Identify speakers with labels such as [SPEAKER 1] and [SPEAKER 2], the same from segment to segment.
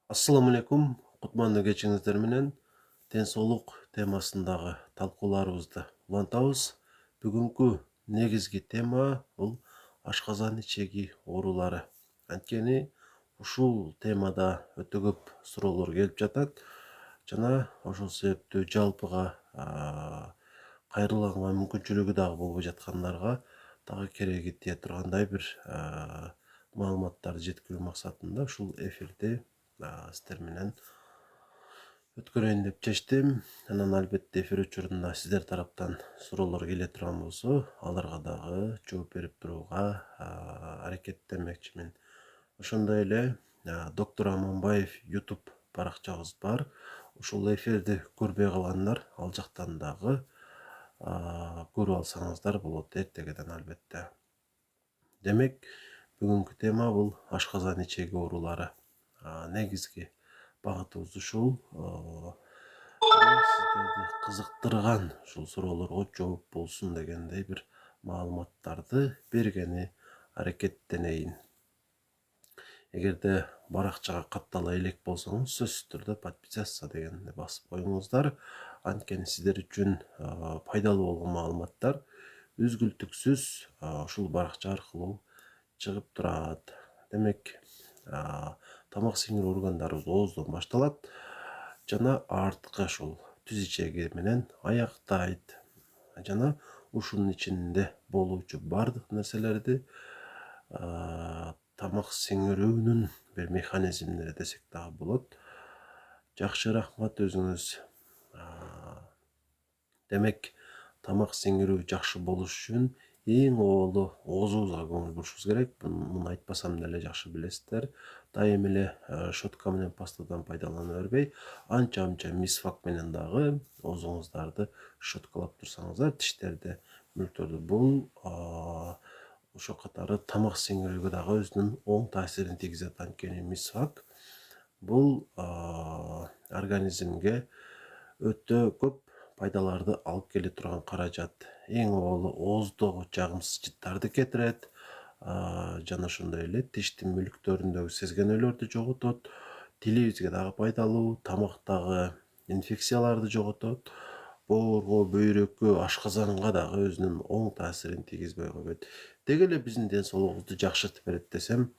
[SPEAKER 1] Ассаламу алейкум, кутмандуу кечиңиздер менен ден соолук темасындагы талкууларыбызды улантабыз. Бүгүнкү негизги тема бул ашказан ичеги оорулары. Анткени ушул темада өтө көп суроолор келип жатат жана ошол себептүү жалпыга кайрылганга мүмкүнчүлүгү дагы болбой жаткандарга дагы кереги тие тургандай бир маалыматтарды жеткирүү максатында ушул эфирди сиздер менен өткөрөйүн деп чечтим. Анан албетте эфир учурунда сиздер тараптан суроолор келе турган болсо, аларга дагы жооп берип турууга аракеттенмекчимин. Ошондой эле доктор Аманбаев YouTube баракчабыз бар. Ушул эфирди көрбөй калгандар ал жактан дагы көрүп алсаңыздар болот эртегеден албетте. Демек, бүгүнкү тема бул ашказан ичеги оорулары. Негизги багытыбыз ушул. Сиздерди кызыктырган ушул суроолорго жооп болсун дегендей бир маалыматтарды бергени аракеттенейин. Эгерде баракчага каттала элек болсоңуз, сөзсүз түрдө подписаться дегенди басып коюңуздар. Анткени сиздер үчүн пайдалуу болгон маалыматтар үзгүлтүксүз ушул баракча аркылуу чыгып турат. Демек, тамак сиңирүү органдарыбыз ооздон башталат жана арткы ушул түз ичеги менен аяктайт. Жана ушунун ичинде болуучу бардык нерселерди тамак сиңирүүнүн бир механизмдери десек дагы болот. Жакшы, рахмат өзүңүз. Демек, тамак сиңирүү жакшы болуш үчүн эң оолу оозубузга көңүл бурушубуз керек. Муну айтпасам деле жакшы билесиздер. Дайым эле щетка менен пастадан пайдалана бербей, анча-мынча мисвак менен дагы оозуңуздарды щеткалап турсаңыздар, тиштерди мүлтөрдү. Бул ошо катары тамак сиңирүүгө дагы өзүнүн оң таасирин тийгизет. Анткени мисвак бул организмге өтө көп пайдаларды алып келе турган каражат. Эң оолу ооздогу жагымсыз жыттарды кетирет, жана ошондой эле тиштин мүлүктөрүндөгү сезгенөлөрдү жоготот, тилибизге дагы пайдалуу, тамактагы инфекцияларды жоготот, боорго, бөйрөккө, ашказанга дагы өзүнүн оң таасирин тийгизбей койбойт. Деги эле биздин ден соолугубузду жакшыртып берет десем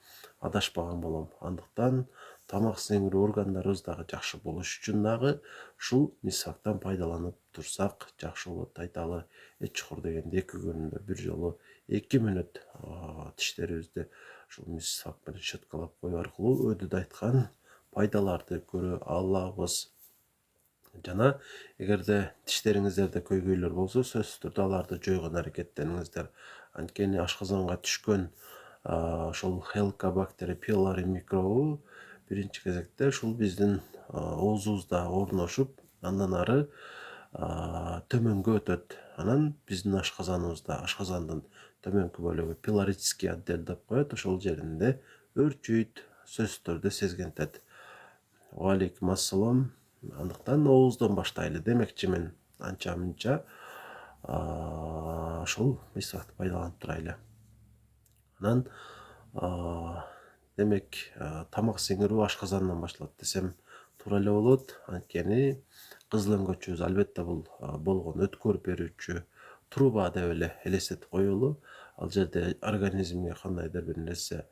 [SPEAKER 1] адашпаган болом. Андыктан тамак сиңирүү органдарыбыз дагы жакшы болуш үчүн дагы ушул мисвактан пайдаланып турсак жакшы болот. Айталы, эч чукур дегенде 2 күндө бир жолу 2 мүнөт тиштерибизди ушул мисвак менен щеткалап коюу аркылуу өдүдө айткан пайдаларды көрө алабыз. Жана эгерде тиштериңиздерде көйгөйлөр болсо, сөзсүз түрдө аларды жойгон аракеттениңиздер. Анткени ашказанга түшкөн ошол Helicobacter pylori микробу биринчи кезекте ушул биздин оозубузда орношуп, андан ары төмөнгө өтөт. Анан биздин ашказандын төмөнкү бөлүгү пилорический отдел деп коет, ошол жеринде өрчүйт, сөзсүз түрдө сезгентет. Алейкум ассалам. Андыктан ооздон баштайлы демекчимин. Анча-мынча ошол мисвакты пайдаланып турайлы. Анан демек, тамак сиңирүү ашказандан башталат десем туура эле болот. Анткени кызыл өңгөчүбүз албетте бул болгон өткөрүп берүүчү труба деп эле элестетип коелу. Ал жерде организмге кандайдыр бир нерсе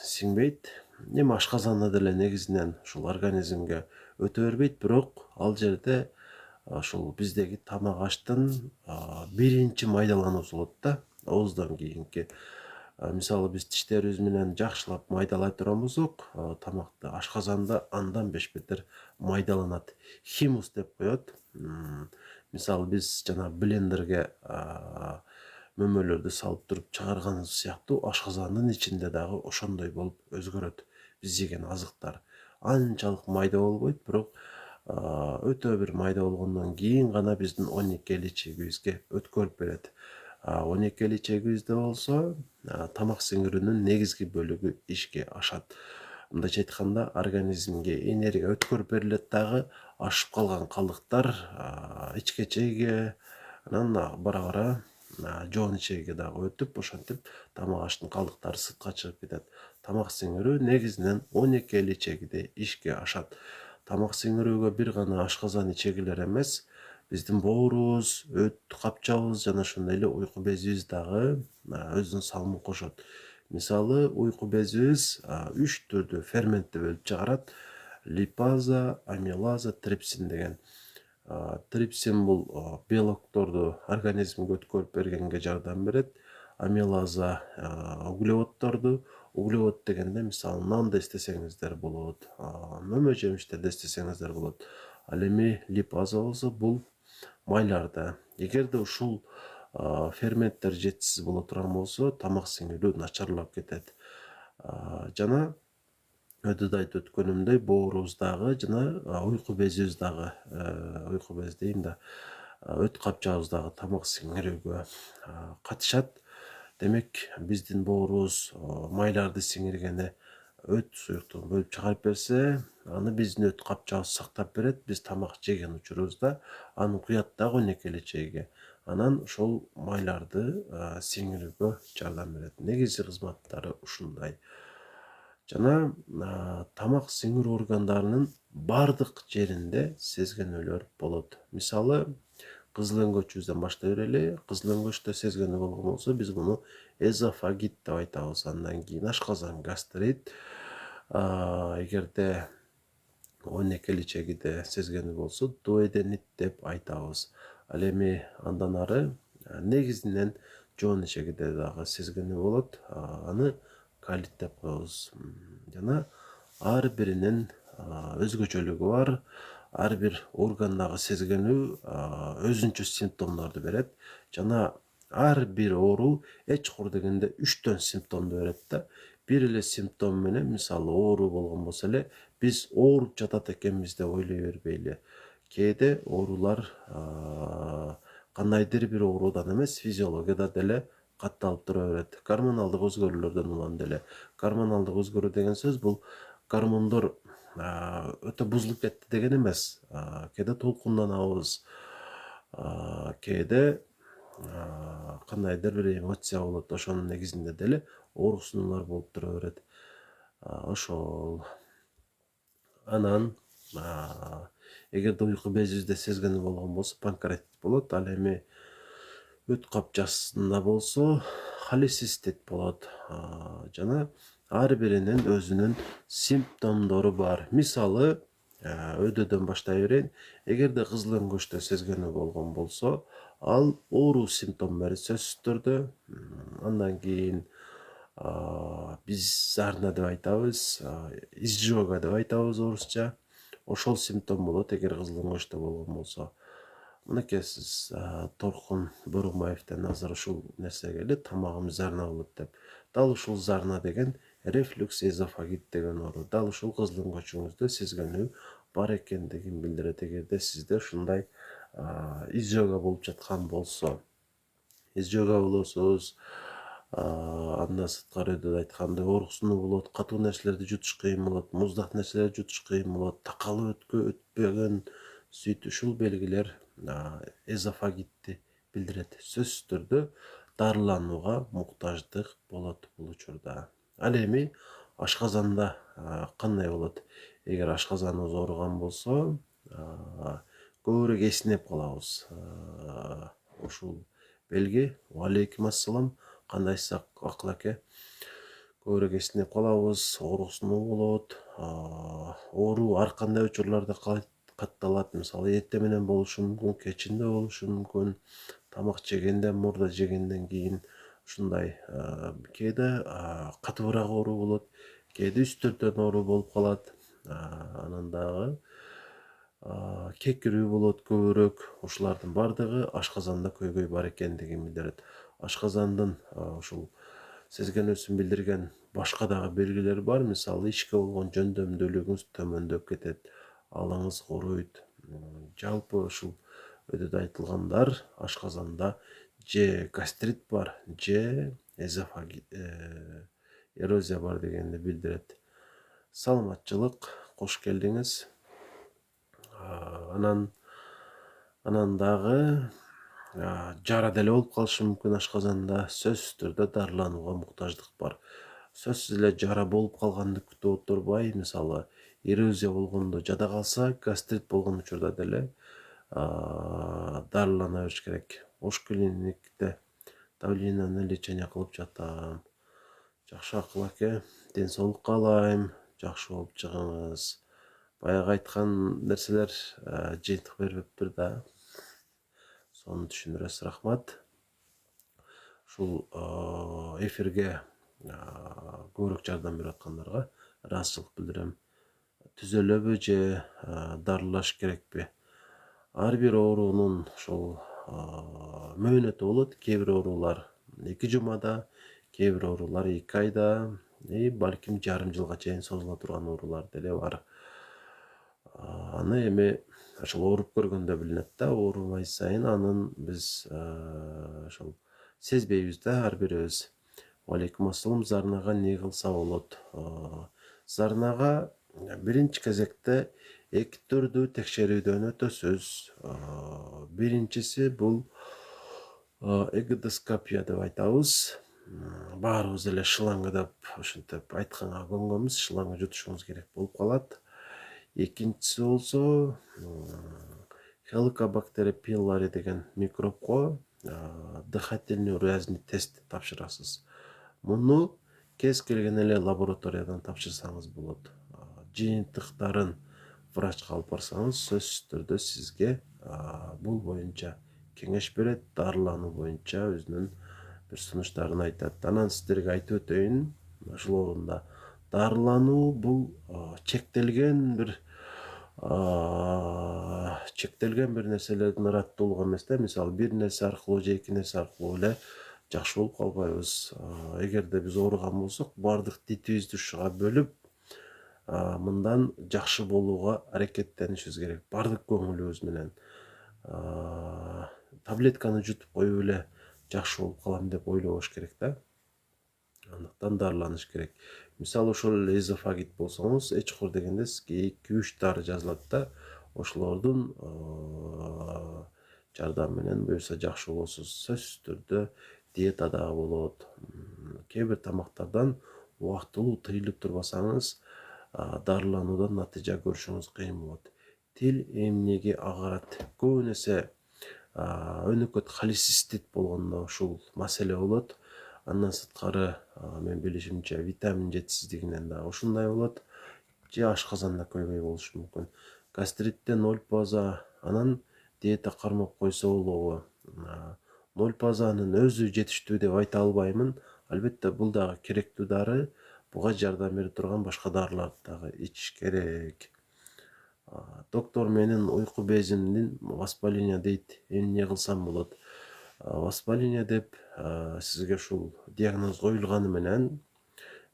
[SPEAKER 1] сиңбейт. Эми ашказанда деле негизинен ушул организмге өтө бербейт, бирок ал жерде ушул биздеги тамак аштын биринчи майдалануусу болот да, ооздон кийинки. Мисалы биз тиштерибиз менен жакшылап майдалай турган болсок, тамакты ашказанда андан 5 бетер майдаланат. Химус деп коет. Мисалы биз жана блендерге мөмөлөрдү салып туруп чыгарганыбыз сыяктуу ашказандын ичинде дагы ошондой болуп өзгөрөт. Биз жеген азыктар анчалык майда болбойт, бирок өтө бир майда болгондон кийин гана биздин 12 ичегибизге өткөрүп берет. 12 ичегибизде болсо тамак сиңирүүнүн негизги бөлүгү ишке ашат. Мындайча айтканда, организмге энергия өткөрүп берилет дагы, ашып калган калдыктар ичкечеге, анан бара-бара жоон ичеги дагы өтүп, ошентип тамак аштын калдыктары сыртка чыгып кетет. Тамак сиңирүү негизинен 12 эле ичегиде ишке ашат. Тамак сиңирүүгө бир гана ашказан ичегилер эмес, биздин боорубуз, өт капчабыз жана ошондой эле уйку безибиз дагы өзүнүн салымын кошот. Мисалы, уйку безибиз 3 түрдүү ферментти бөлүп чыгарат: липаза, амилаза, трипсин деген. Трипсин бул белокторду организмге өткөрүп бергенге жардам берет. Амилаза углеводдорду. Углевод дегенде мисалы нанды эстесеңиздер болот, мөмө жемиштерди эстесеңиздер болот. Ал эми липаза болсо бул майларды. Эгерде ушул ферменттер жетишсиз боло турган болсо, тамак сиңирүү начарлап кетет. Жана өтөдө айтып өткөнүмдөй, боорубуздагы жана уйку безибиз дагы, уйку без дейм да, өт капчабыз дагы тамак сиңирүүгө катышат. Демек, биздин боорубуз майларды сиңиргени өт суюктугун бөлүп чыгарып берсе, аны биздин өт капчабыз сактап берет. Биз тамак жеген учурубузда аны куят дагы 12 эле ичегиге. Анан ошол майларды сиңирүүгө жардам берет. Негизги кызматтары ушундай. Жана тамак сиңирүү органдарынын бардык жеринде сезгенүүлөр болот. Мисалы, кызыл өңгөчүбүздөн баштай берели. Кызыл өңгөчтө сезгенүү болгон болсо, биз муну эзофагит деп айтабыз. Андан кийин ашказан гастрит. Эгерде 12 эле ичегиде сезгенүү болсо, дуоденит деп айтабыз. Ал эми андан ары негизинен жоон ичегиде дагы сезгенүү болот. Аны колит деп коебуз. Жана ар биринин өзгөчөлүгү бар. Ар бир органдагы сезгенүү өзүнчө симптомдорду берет. Жана ар бир оору эч кур дегенде 3төн симптомду берет да. Бир эле симптом менен, мисалы, оору болгон болсо эле, биз ооруп жатат экенбиз деп ойлой бербейли. Кээде оорулар кандайдыр бир оорудан эмес, физиологияда деле катталып тура берет. Гормоналдык өзгөрүүлөрдөн улам деле. Гормоналдык өзгөрүү деген сөз бул гормондор өтө бузулуп кетти деген эмес. Кээде толкунданабыз, кээде кандайдыр бир эмоция болот. Ошонун негизинде деле ооруксунуулар болуп тура берет. Ошол. Анан эгерде уйку безибизде сезгенүү болгон болсо, панкреатит болот. Ал эми өт капчасында болсо, холецистит болот. Жана ар биринин өзүнүн симптомдору бар. Мисалы, өдөдөн баштай берейин. Эгерде кызыл өңгөчтө сезгенүү болгон болсо, ал оору симптом берет сөзсүз түрдө. Андан кийин биз зарна деп айтабыз, изжога деп айтабыз орусча. Ошол симптом болот эгер кызыл өңгөчтө болгон болсо. Мынакей сиз Торкун Борумбаевден азыр ушул нерсе келди, тамагым зарна болот деп. Дал ушул зарна деген рефлюкс эзофагит деген оору. Дал ушул кызыл өңгөчүңүздө сезгенүү бар экендигин билдирет. Эгерде сизде ушундай изжога болуп жаткан болсо, изжога болосуз, андан сырткары өтөдө айткандай ооруксунуу болот, катуу нерселерди жутуш кыйын болот, муздак нерселерди жутуш кыйын болот, такалы өтпөгөн, сөйт ушул белгилер эзофагитти билдирет. Сөзсүз түрдө дарыланууга муктаждык болот бул учурда. Ал эми ашказанда кандай болот? Эгер ашказаныбыз ооруган болсо, көбүрөөк эсинеп калабыз. Ушул белги. Алейкум ассалам. Кандайсыз Акыл аке? Көбүрөөк эсинеп калабыз, ооруксунуу болот. Оору ар кандай учурларда катталат. Мисалы, эртең менен болушу мүмкүн, кечинде болушу мүмкүн, тамак жегенде, мурда жегенден кийин ушундай. Кээде катуураак оору болот, кээде үстүртөн оору болуп калат. Анан дагы кекирүү болот көбүрөөк. Ушулардын бардыгы ашказанда көйгөй бар экендигин билдирет. Ашказандын ушул сезгенүүсүн билдирген башка дагы белгилер бар. Мисалы, ишке болгон жөндөмдүүлүгүңүз төмөндөп кетет, алыңыз куруйт. Жалпы ушул өтөдө айтылгандар ашказанда же гастрит бар, же эзофагит эрозия бар дегенди билдирет. Саламатчылык, кош келдиңиз. Анан дагы жара деле болуп калышы мүмкүн ашказанда. Сөзсүз түрдө дарыланууга муктаждык бар. Сөзсүз эле жара болуп калганды күтүп отурбай, мисалы эрозия болгондо жада калса, гастрит болгон учурда деле дарылана бериш керек. Ош клиникте давлениянын лечение кылып жатам. Жакшы акыл аке, ден соолук каалайм, жакшы болуп чыгыңыз. Баягы айткан нерселер жыйынтык бербептир да. Сону түшүнүрөсүз, рахмат. Ушул эфирге көбүрөөк жардам берип аткандарга ыраазычылык билдирем. Түзөлөбү же дарылаш керекпи? Ар бир оорунун ошол мөөнөтү болот. Кээ бир оорулар 2 жумада, кээ бир оорулар 2 айда, балким жарым жылга чейин созула турган оорулар деле бар. Аны эми ошол ооруп көргөндө билинет да, оорубай сайын анын биз ошол сезбейбиз да ар бирибиз. Алейкум ассалам. Зарнага не кылса болот? Зарнага биринчи кезекте 2 түрдүү текшерүүдөн өтөсүз. Биринчиси бул эгодоскопия деп айтабыз. Баарыбыз эле шланга деп ошентип айтканга көнгөнбүз. Шланга жутушуңуз керек болуп калат. Экинчиси болсо Helicobacter pylori деген микробко дыхательный урязный тест тапшырасыз. Муну кез келген эле лабораториядан тапшырсаңыз болот. Жыйынтыктарын врачка алып барсаңыз, сөзсүз түрдө сизге бул боюнча кеңеш берет, дарылануу боюнча өзүнүн бир сунуштарын айтат. Анан сиздерге айтып өтөйүн, ушул орунда дарылануу бул чектелген бир нерселердин ыраттуулугу эмес да. Мисалы бир нерсе аркылуу же 2 нерсе аркылуу эле жакшы болуп калбайбыз. Эгерде биз ооруган болсок, баардык дитибизди ушуга бөлүп, мындан жакшы болууга аракеттенишибиз керек. Баардык көңүлүбүз менен. Таблетканы жутуп коюп эле жакшы болуп калам деп ойлобош керек да. Андыктан дарыланыш керек. Мисалы ошол эзофагит болсоңуз, эчкур дегенде сизге 2-3 дары жазылат да. Ошолордун жардамы менен буюрса жакшы болосуз. Сөзсүз түрдө диета дагы болот. Кээ бир тамактардан убактылуу тыйылып турбасаңыз, дарылануудан натыйжа көрүшүңүз кыйын болот. Тил эмнеге агарат? Көбүн эсе өнөкөт холецистит болгондо ушул маселе болот. Андан сырткары мен билишимче витамин жетишсиздигинен да ушундай болот. Же ашказанда көйгөй болушу мүмкүн. Гастритте 0 база, анан диета кармап койсо болобу? 0 базанын өзү жетиштүү деп айта албаймын. Албетте бул дагы керектүү дары. Буга жардам бере турган башка дарыларды дагы ичиш керек. Доктор менин уйку безимдин воспаление дейт. Эмне кылсам болот? Воспаление деп сизге ушул диагноз коюлганы менен,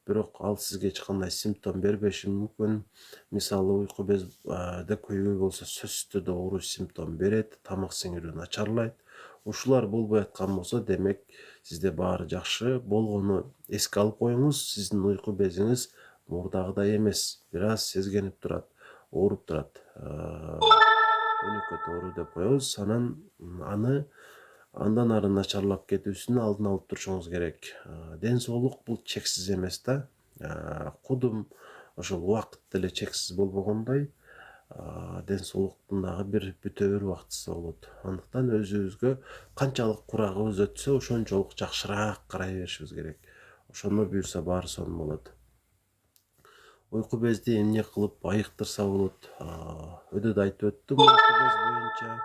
[SPEAKER 1] бирок ал сизге эч кандай симптом бербеши мүмкүн. Мисалы уйку безде көйгөй болсо, сөзсүз түрдө ооруш симптом берет, тамак сиңирүү начарлайт. Ушулар болбой аткан болсо, демек сизде баары жакшы. Болгону эске алып коюңуз, сиздин уйку безиңиз мурдагыдай эмес. Бир аз сезгенип турат, ооруп турат. Өнөкөт оору деп коебуз. Андан ары начарлап кетүүсүн алдын алып турушуңуз керек. Ден соолук бул чексиз эмес да. Кудум ошол убакыт деле чексиз болбогондой, ден соолуктун дагы бир бүтө бир убактысы болот. Андыктан өзүбүзгө канчалык курагыбыз өтсө, ошончолук жакшыраак карай беришибиз керек. Ошондо буюрса баары сонун болот. Уйку безди эмне кылып айыктырса болот? Өдөдө айтып өттүм уйку без боюнча.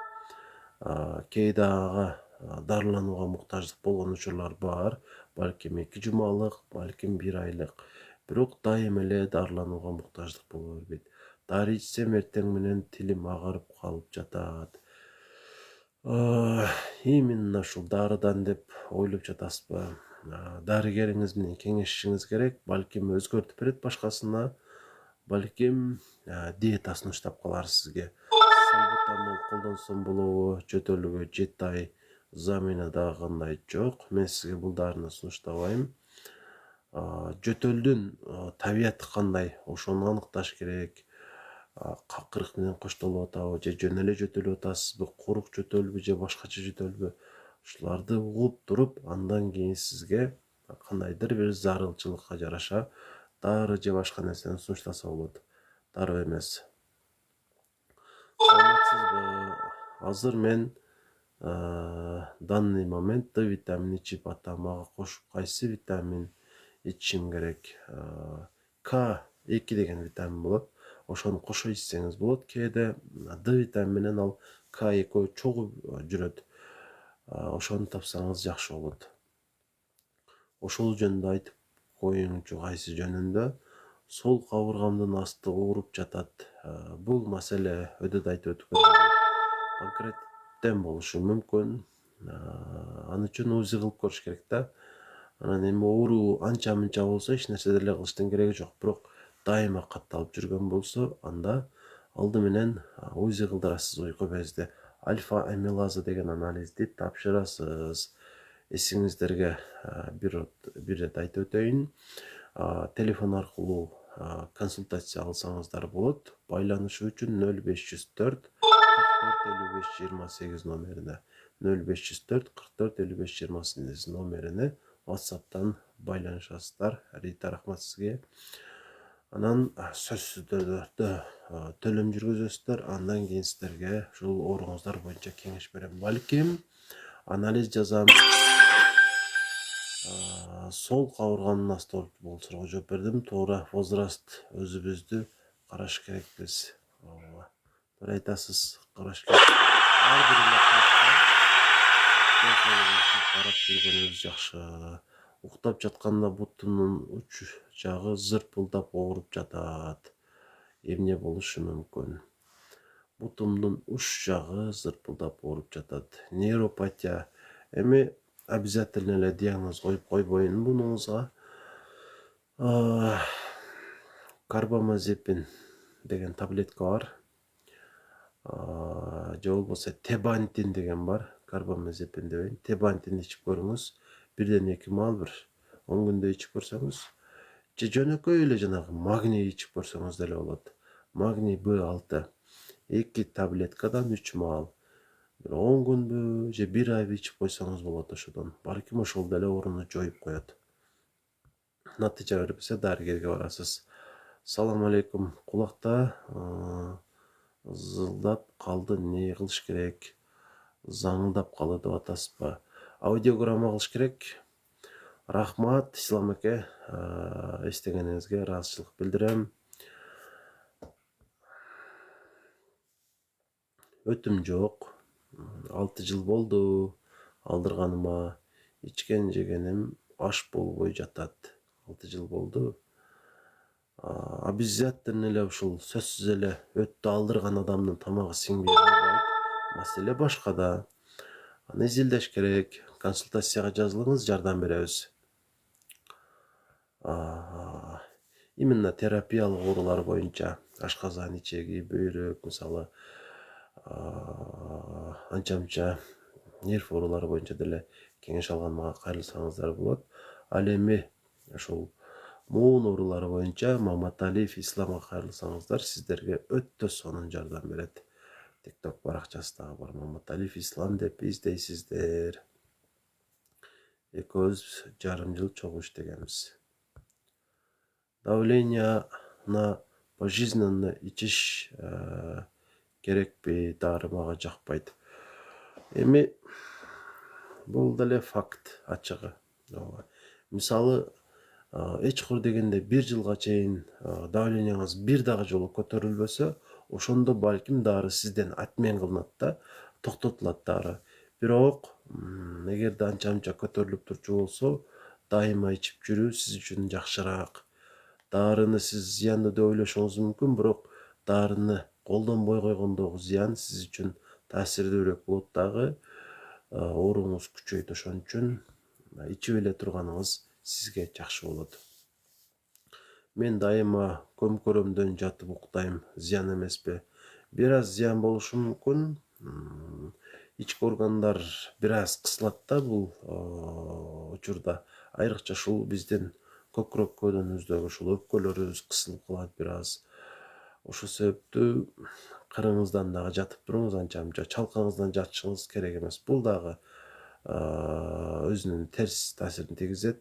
[SPEAKER 1] Кээде ага дарыланууга муктаждык болгон учурлар бар. Балким 2 жумалык, балким 1 айлык. Бирок дайым эле дарыланууга муктаждык боло бербейт. Дары ичсем эртең менен тилим агарып калып жатат. Именно ушул дарыдан деп ойлоп жатасызбы? Дарыгериңиз менен кеңешишиңиз керек. Балким өзгөртүп берет башкасына. Балким диетасын уштап калар сизге. Салбутамол колдонсом болобу? Жөтөлүгү 7 ай замена дагы кандай жок. Мен сизге бул дарыны сунуштабайм. Жөтөлдүн табияты кандай? Ошону аныкташ керек. какырык менен коштолуп атабы же жөн эле жөтөлүп атасызбы, курук жөтөлбү же башкача жөтөлбү, ушуларды угуп туруп андан кийин сизге кандайдыр бир зарылчылыкка жараша дары же башка нерсени сунуштаса болот. Дароо эмес. Саламатсызбы? Азыр мен данный момент Д витамини ичип атам. Мага кошуп кайсы витамин ичишим керек? К2 деген витамин болот. Ошону кошо ичсеңиз болот. Кээде Д витамини менен ал К2 чогуу жүрөт. Ошону тапсаңыз жакшы болот. Ошол жөнүндө айтып коеюнчу кайсы жөнүндө. Сол кабыргамдын асты ооруп жатат. Бул маселе өтөт айтып өткөндөй панкреаттен болушу мүмкүн. Аны үчүн УЗИ кылып көрүш керек да. Анан эми ооруу анча мынча болсо эч нерсе деле кылыштын кереги жок. Бирок дайыма катталып жүргөн болсо, анда алды менен УЗИ кылдырасыз уйку безди. Альфа амилаза деген анализди тапшырасыз. Эсиңиздерге бир ирет айтып өтөйүн. Телефон аркылуу консультация алсаңыздар болот. Байланышуу үчүн 0504 44 55 28 номерине 0504 44 55 28 номерине WhatsApp'тан байланышасыздар. Рита, рахмат сизге. Анан сөзсүз түрдө төлөм жүргүзөсүздөр. Андан кийин сиздерге ушул ооруңуздар боюнча кеңеш берем. Балким анализ жазам. Сол кабырганын асты ооруп болушуга жооп бердим. Туура, возраст өзүбүздү караш керекпиз. Туура айтасыз, караш керек. Ар бир карап жүргөнүбүз жакшы. Уктап жатканда бутумдун уч жагы зырпылдап ооруп жатат. Эмне болушу мүмкүн? Бутумдун уч жагы зырпылдап ооруп жатат. Нейропатия. Эми обязательно эле диагноз коюп койбойюн бунуңузга. Карбамазепин деген таблетка бар. Же болбосо тебантин деген бар. Карбамазепин дебейин. Тебантин ичип көрүңүз. 1-2 маал бир 10 күндө ичип көрсөңүз, же жөнөкөй эле жанагы магний ичип көрсөңүз деле болот. Магний B6 2 таблеткадан 3 маал. 10 күнбү же 1 айбы ичип койсоңуз болот ошодон. Балким ошол деле ооруну жоюп коет. Натыйжа бербесе дарыгерге барасыз. Салам алейкум. Кулакта зылдап калды. Не кылыш керек? Заңылдап калды деп атасызбы? Аудиограмма кылыш керек. Рахмат, Ислам эке. Эстегениңизге ыраазычылык билдирем. Өтүм жок. 6 жыл болду алдырганыма. Ичкен жегеним аш болбой жатат. 6 жыл болду. Обязательно эле ушул сөзсүз эле өттү алдырган адамдын тамагы сиңбей калбайт. Маселе башкада. Аны изилдеш керек. Консультацияга жазылыңыз, жардам беребиз. Именно терапиялык оорулар боюнча ашказан ичеги, бөйрөк, мисалы анча-мынча нерв оорулары боюнча деле кеңеш алганга кайрылсаңыздар болот. Ал эми ошол муун оорулары боюнча Маматалиев Исламга кайрылсаңыздар, сиздерге өтө сонун жардам берет. TikTok баракчасы дагы бар, Маматалиев Ислам деп издейсиздер. Экөөбүз жарым жыл чогуу иштегенбиз. Давленияны пожизненно ичиш керекпи? Дары мага жакпайт. Эми бул деле факт, ачыгы. Мисалы, эчкур дегенде 1 жылга чейин давленияңыз бир дагы жолу көтөрүлбөсө, ошондо балким дары сизден отмен кылынат да, токтотулат дары. Бирок эгерде анча-мынча көтөрүлүп турчу болсо, дайыма ичип жүрүү сиз үчүн жакшыраак. Дарыны сиз зыяндуу деп ойлошуңуз мүмкүн, бирок дарыны колдонбой койгондогу зыян сиз үчүн таасирдүүрөөк болот дагы. Ооруңуз күчөйт, ошон үчүн ичип эле турганыңыз сизге жакшы болот. Мен дайыма көмкөрөмдөн жатып уктайм, зыян эмеспи? Бир аз зыян болушу мүмкүн. Ички органдар бир аз кысылат да бул учурда. Айрыкча ушул биздин көкүрөк көөдөнүбүздөгү ушул өпкөлөрүбүз кысылып калат бир аз. Ошол себептүү кырыңыздан дагы жатып туруңуз, анча мынча чалкаңыздан жатышыңыз керек эмес. Бул дагы өзүнүн терс таасирин тийгизет.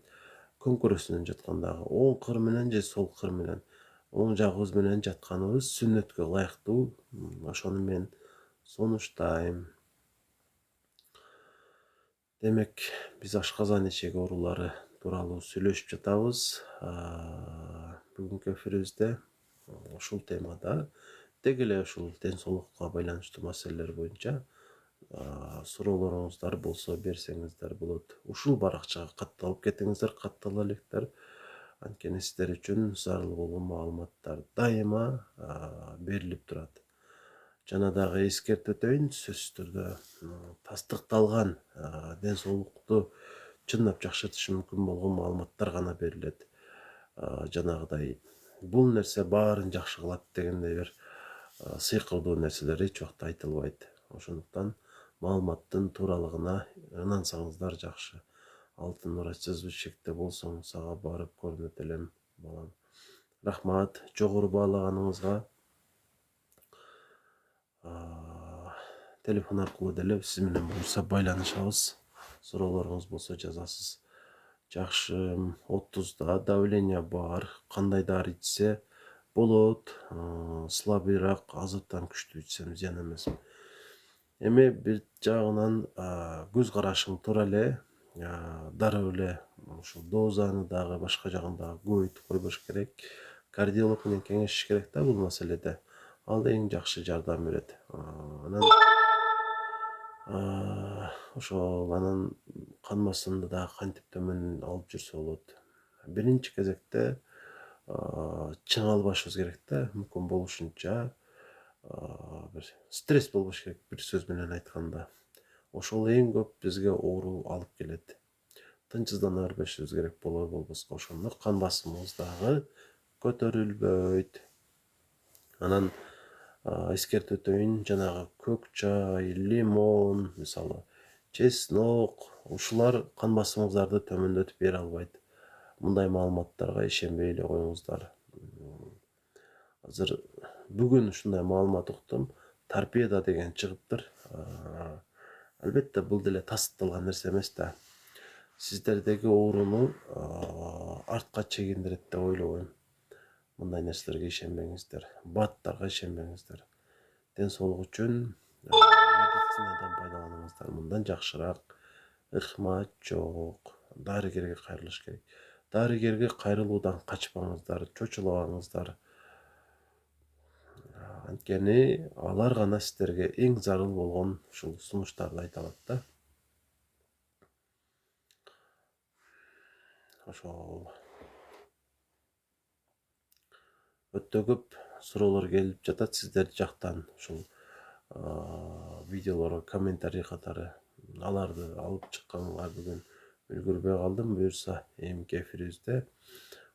[SPEAKER 1] Көңкүрөсүнөн жаткандагы оң кыр менен же сол кыр менен, оң жагыбыз менен жатканыбыз сүннөткө ылайыктуу. Ошону мен сунуштайм. Демек, биз ашказан ичеги оорулары тууралуу сүйлөшүп жатабыз. Бүгүнкү эфирибизде ушул темада деги эле ушул ден соолукка байланыштуу маселелер боюнча суроолоруңуздар болсо берсеңиздер болот. Ушул баракчага катталып кетиңиздер, каттала электер. Анткени сиздер үчүн зарыл болгон маалыматтар дайыма берилип турат. Жана дагы эскертип өтөйүн, сөзсүз түрдө тастыкталган ден соолукту чындап жакшыртышы мүмкүн болгон маалыматтар гана берилет. Жанагыдай бул нерсе баарын жакшы кылат дегендей бир сыйкырдуу нерселер эч убакта айтылбайт. Ошондуктан маалыматтын тууралыгына ынансаңыздар жакшы. Алтын врач жазбыш чекте болсоң, сага барып көрүнөт элем, балам. Рахмат жогору баалаганыңызга. Телефон аркылуу деле сиз менен буюрса байланышабыз. Суроолоруңуз болсо жазасыз. Жакшы, 30да давление бар. Кандай дары ичсе болот? Слабыйраак, азоттан күчтүү ичсем зыян эмес. Эми бир жагынан көз карашың туура эле. Дароо эле ушул дозаны дагы башка жагын дагы көбөйтүп койбош керек. Кардиолог менен кеңешиш керек да бул маселеде. Ал эң жакшы жардам берет. Ошол анан кан басымды дагы кантип төмөн алып жүрсө болот. Биринчи кезекте чың албашыбыз керек да, мүмкүн болушунча бир стресс болбош керек, бир сөз менен айтканда. Ошол эң көп бизге оору алып келет. Тынчсыздана бербешибиз керек болбоско ошондо кан басымыбыз дагы көтөрүлбөйт. Анан эскертип өтөйүн, жанагы көк чай, лимон, мисалы, чеснок, ушулар кан басымыңыздарды төмөндөтүп бере албайт. Мындай маалыматтарга ишенбей эле коюңуздар. Азыр бүгүн ушундай маалымат уктум. Торпеда деген чыгыптыр. Албетте бул деле тастыкталган нерсе эмес да. Сиздердеги ооруну артка чегиндирет деп ойлобойм. Мындай нерселерге ишенбеңиздер. БАДтарга ишенбеңиздер. Ден соолук үчүн медицинадан пайдаланыңыздар. Мындан жакшыраак ыкма жок. Дарыгерге кайрылыш керек. Дарыгерге кайрылуудан качпаңыздар, чочулабаңыздар. Анткени алар гана сиздерге эң зарыл болгон ушул сунуштарды айта алат да. Ошол өтө көп суроолор келип жатат сиздер жактан. Ушул видеолорго комментарий катары аларды алып чыкканга бүгүн үлгүрбөй калдым. Буюрса эмки эфирибизде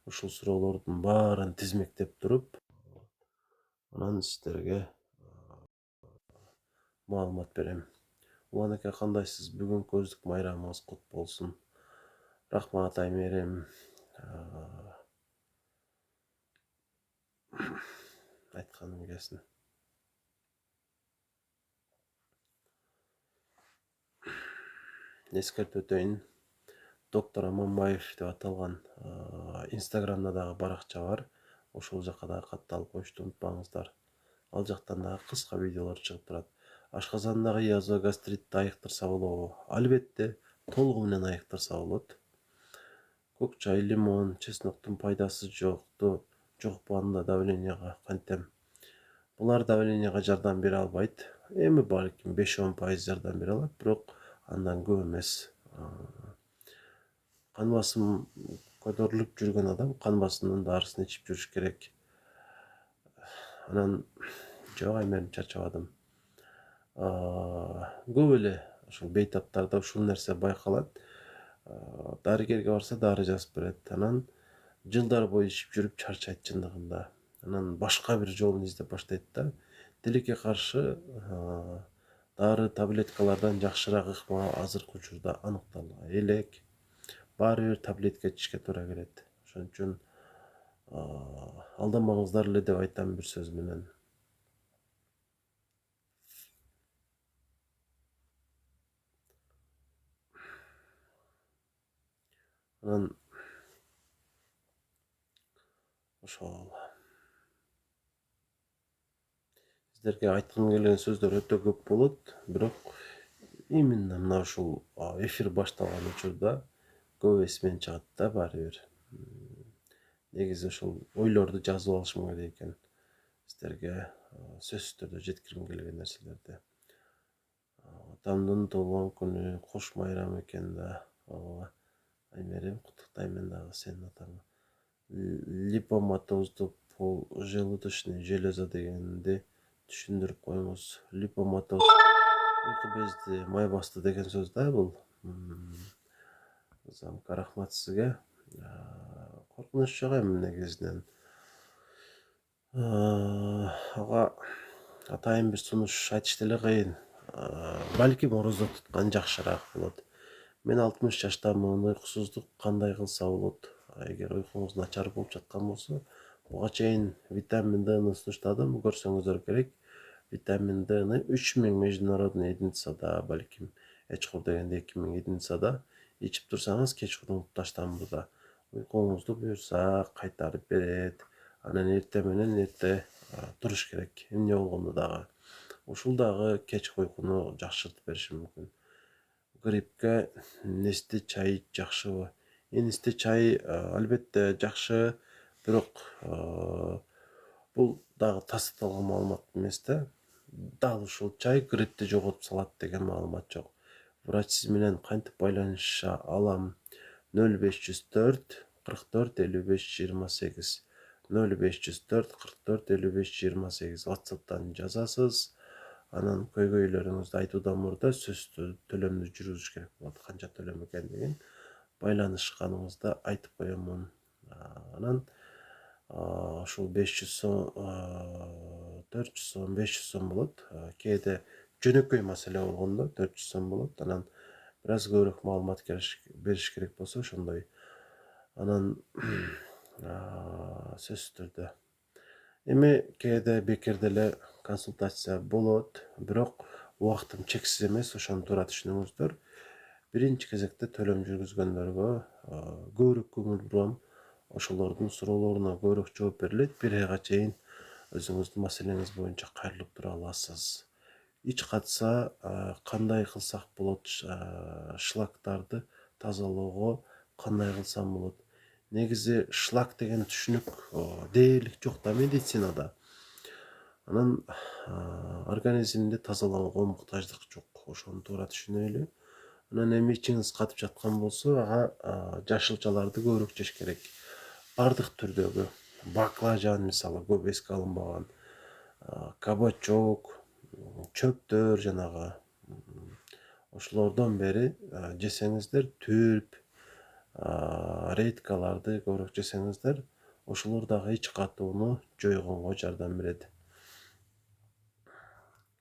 [SPEAKER 1] ушул суроолордун баарын тизмектеп туруп, анан сиздерге маалымат берем. Улан аке, кандайсыз? Бүгүн көздүк майрамыңыз кут болсун. Рахмат Аймерим. Айтканым келсин. Эскертип өтөйүн. Доктор Аманбаев деп аталган Инстаграмда дагы баракча бар. Ошол жака дагы катталып коюшту унутпаңыздар. Ал жактан дагы кыска видеолор чыгып турат. Ашказандагы язва, гастритти айыктырса болобу? Албетте, толугу менен айыктырса болот. Көк чай, лимон, чесноктун пайдасы жок банда давленияга кантем. Булар давленияга жардам бере албайт. Эми балким 5-10% жардам бере алат, бирок андан көп эмес. Кан басым көтөрүлүп жүргөн адам кан басымдын дарысын ичип жүрүш керек. Анан жок, Аймерим, чарчабадым. Көп эле ушул бейтаптарда ушул нерсе байкалат. Дарыгерге барса дары жазып берет. Анан жылдар бою ичип жүрүп чарчайт чындыгында. Анан башка бир жолун издеп баштайт да. Тилекке каршы дары таблеткалардан жакшыраак ыкма азыркы учурда аныктала элек. Баары бир таблетка ичишке туура келет. Ошон үчүн Алдамаңыздар эле деп айтам бир сөз менен. Анан ошол сиздерге айткым келген сөздөр өтө көп болот, бирок именно мына ушул эфир башталган учурда көп эсимен чыгат да баары бир. Негизи ушул ойлорду жазып алышым керек экен. Сиздерге сөзсүз түрдө жеткиргим келген нерселерди. Атамдын толгон күнү кош майрам экен да. Ооба. Аймерим, куттуктайм дагы сенин атаңа. Липоматозду желудочный железа дегенди түшүндүрүп коюңуз. Липоматоз уйку безди май басты деген сөз да бул. Замка рахмат сизге. Коркунуч жок эми негизинен. Ага атайын бир сунуш айтыш деле кыйын. Балким орозо туткан жакшыраак болот. Мен 60 жаштамын, уйкусуздук кандай кылса болот? Эгер уйкуңуз начар болуп жаткан болсо, буга чейин витамин Д'ны сунуштадым, көрсөңүздөр керек. Витамин Д'ны 3000 международный единицада, балким эчкур дегенде 2000 единицада ичип турсаңыз, кечкурун таштамбырда уйкуңузду буюрса кайтарып берет. Анан эрте менен эрте туруш керек. Эмне болгондо дагы ушул дагы кечки уйкуну жакшыртып бериши мүмкүн. Гриппке нести чай жакшыбы? Нести чай албетте жакшы, бирок бул дагы тастыкталган маалымат эмес да. Дал ушул чай гриппти жоготуп салат деген маалымат жок. Врач сиз менен кантип байланыша алам? 0504 44 55 28 0504 44 55 28 WhatsApp'tan жазасыз. Анан көйгөйлөрүңүздү айтуудан мурда сөзсүз төлөмдү жүргүзүш керек болот. Канча төлөм экендигин байланышканыңызда айтып коемун. Анан ушул 500 сом, 400 сом, 500 сом болот. Кээде жөнөкөй маселе болгондо 400 сом болот. Анан бир аз көбүрөөк маалымат бериш керек болсо ошондой. Анан сөзсүз түрдө эми кээде бекер деле консультация болот, бирок убактым чексиз эмес, ошону туура түшүнүңүздөр. Биринчи кезекте төлөм жүргүзгөндөргө көбүрөөк көңүл бурам. Ошолордун суроолоруна көбүрөөк жооп берилет. 1 айга чейин өзүңүздүн маселеңиз боюнча кайрылып тура аласыз. Ич катса кандай кылсак болот? Шлактарды тазалоого кандай кылсам болот? Негизи шлак деген түшүнүк дээрлик жок да медицинада. Анан организмди тазалоого муктаждык жок. Ошону туура түшүнөлү. Анан эми ичиңиз катып жаткан болсо, ага жашылчаларды көбүрөөк жеш керек. Бардык түрдөгү баклажан мисалы көп эске алынбаган, кабачок, чөптөр жанагы ошолордон бери жесеңиздер, түрп, редькаларды көбүрөөк жесеңиздер, ошолор дагы ич катууну жойгонго жардам берет.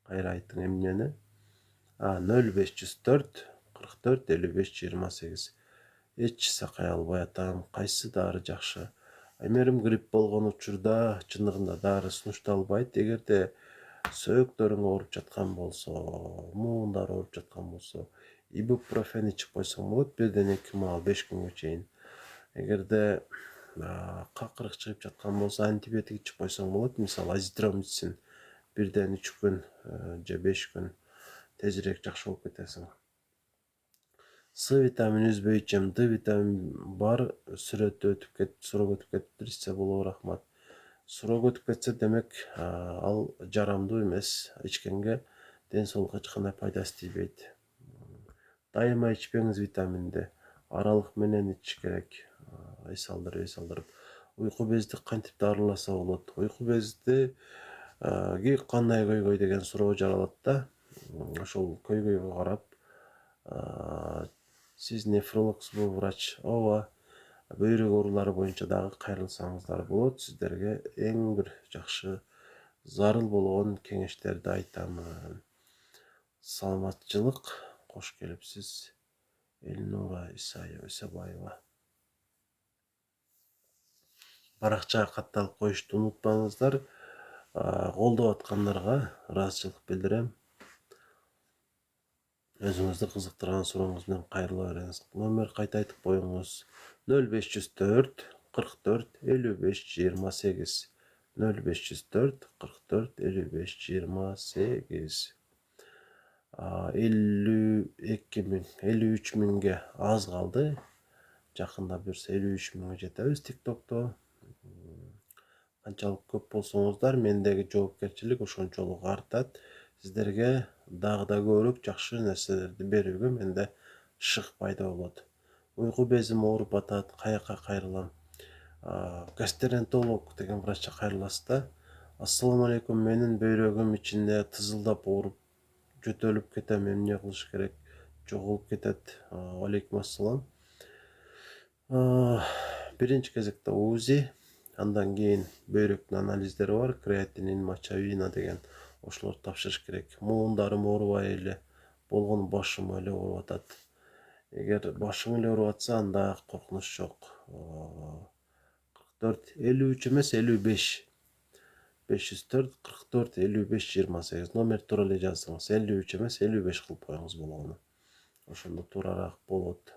[SPEAKER 1] Кайра айттың эмнени? 0504 44 55 28. Эч сакай албай атам, кайсы дары жакшы? Аймерим грипп болгон учурда чындыгында дары сунушталбайт. Эгерде сөөктөрүң ооруп жаткан болсо, муундар ооруп жаткан болсо, ибупрофен ичип койсоң болот 1-2 маал 5 күнгө чейин. Эгерде какырык чыгып жаткан болсо, антибиотик ичип койсоң болот. Мисалы азитромицин 1-3 күн же 5 күн тезирээк жакшы болуп кетесиң. С витамини үзбөй ичем, Д витамин бар, сүрөтү өтүп кетти, суроо өтүп кетиптир, ичсе болобу, рахмат. Суроо өтүп кетсе, демек ал жарамдуу эмес, ичкенге ден соолукка эч кандай пайдасы тийбейт. Дайыма ичпеңиз витаминди, аралык менен ичиш керек. Эс алдырып. Уйку безди кантип дарыласа болот? Уйку безди кандай көйгөй деген суроо жаралат да. Ошол көйгөйгө карап сиз нефрологсузбу, врач? Ооба. Бөйрөк оорулары боюнча дагы кайрылсаңыздар болот. Сиздерге эң бир жакшы зарыл болгон кеңештерди айтамын. Саламатчылык, кош келипсиз. Элнура Исабаева. баракчага катталып коюшту унутпаңыздар. Колдоп аткандарга ыраазычылык билдирем. Өзүңүздү кызыктырган сурооңуз менен кайрыла бериңиз. Номер кайта айтып коюңуз: 0504 44 55 28. 0504 44 55 28. 53 миңге аз калды. Жакында буюрса 53 миңге жетебиз TikTok'то. Канчалык көп болсоңуздар, мендеги жоопкерчилик ошончолук артат. Сиздерге дагы да көбүрөөк жакшы нерселерди берүүгө менде шык пайда болот. Уйку безим ооруп атат, каяка кайрылам? Гастрентолог деген врачка кайрыласыз да. Ассаламу алейкум, менин бөйрөгүм ичинде тызылдап ооруп, жөтөлүп кетем, эмне кылыш керек? Жоголуп кетет. Алейкум ассалам. Биринчи кезекте УЗИ, андан кийин бөйрөктүн анализдери бар, креатинин, мочовина деген. Ошолорду тапшырыш керек. Муундарым оорубай эле, болгону башым эле ооруп атат. Эгер башың эле ооруп атса, анда коркунуч жок. 44 53 эмес 55. 504 44 55 28 номер туура эле жаздыңыз. 53 эмес 55 кылып коюңуз болгону. Ошондо туурараак болот.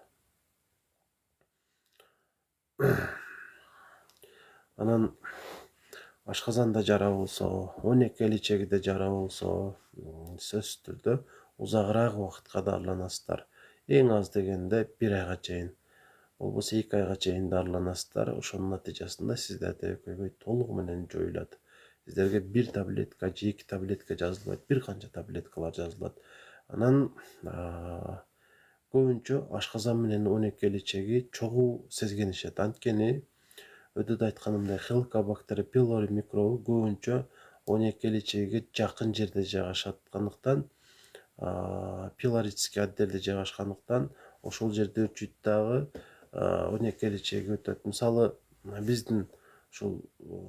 [SPEAKER 1] Анан ашказанда жара болсо, 12 эличегиде жара болсо, сөзсүз түрдө узагыраак убакытка дарыланасыздар. Эң аз дегенде 1 айга чейин, болбосо 2 айга чейин дарыланасыздар. Ошонун натыйжасында сиздерде көйгөй толугу менен жоюлат. Сиздерге 1 таблетка же 2 таблетка жазылбайт, бир канча таблеткалар жазылат. Анан көбүнчө ашказан менен 12 эличеги чогуу сезгенишет. Анткени өтөдө айтканымдай Helicobacter pylori микробу көбүнчө 12 эличеге жакын жерде жайгашаткандыктан, пилорический отделде жайгашкандыктан ошол жерде өчүт дагы 12 эличеге өтөт. Мисалы, биздин ушул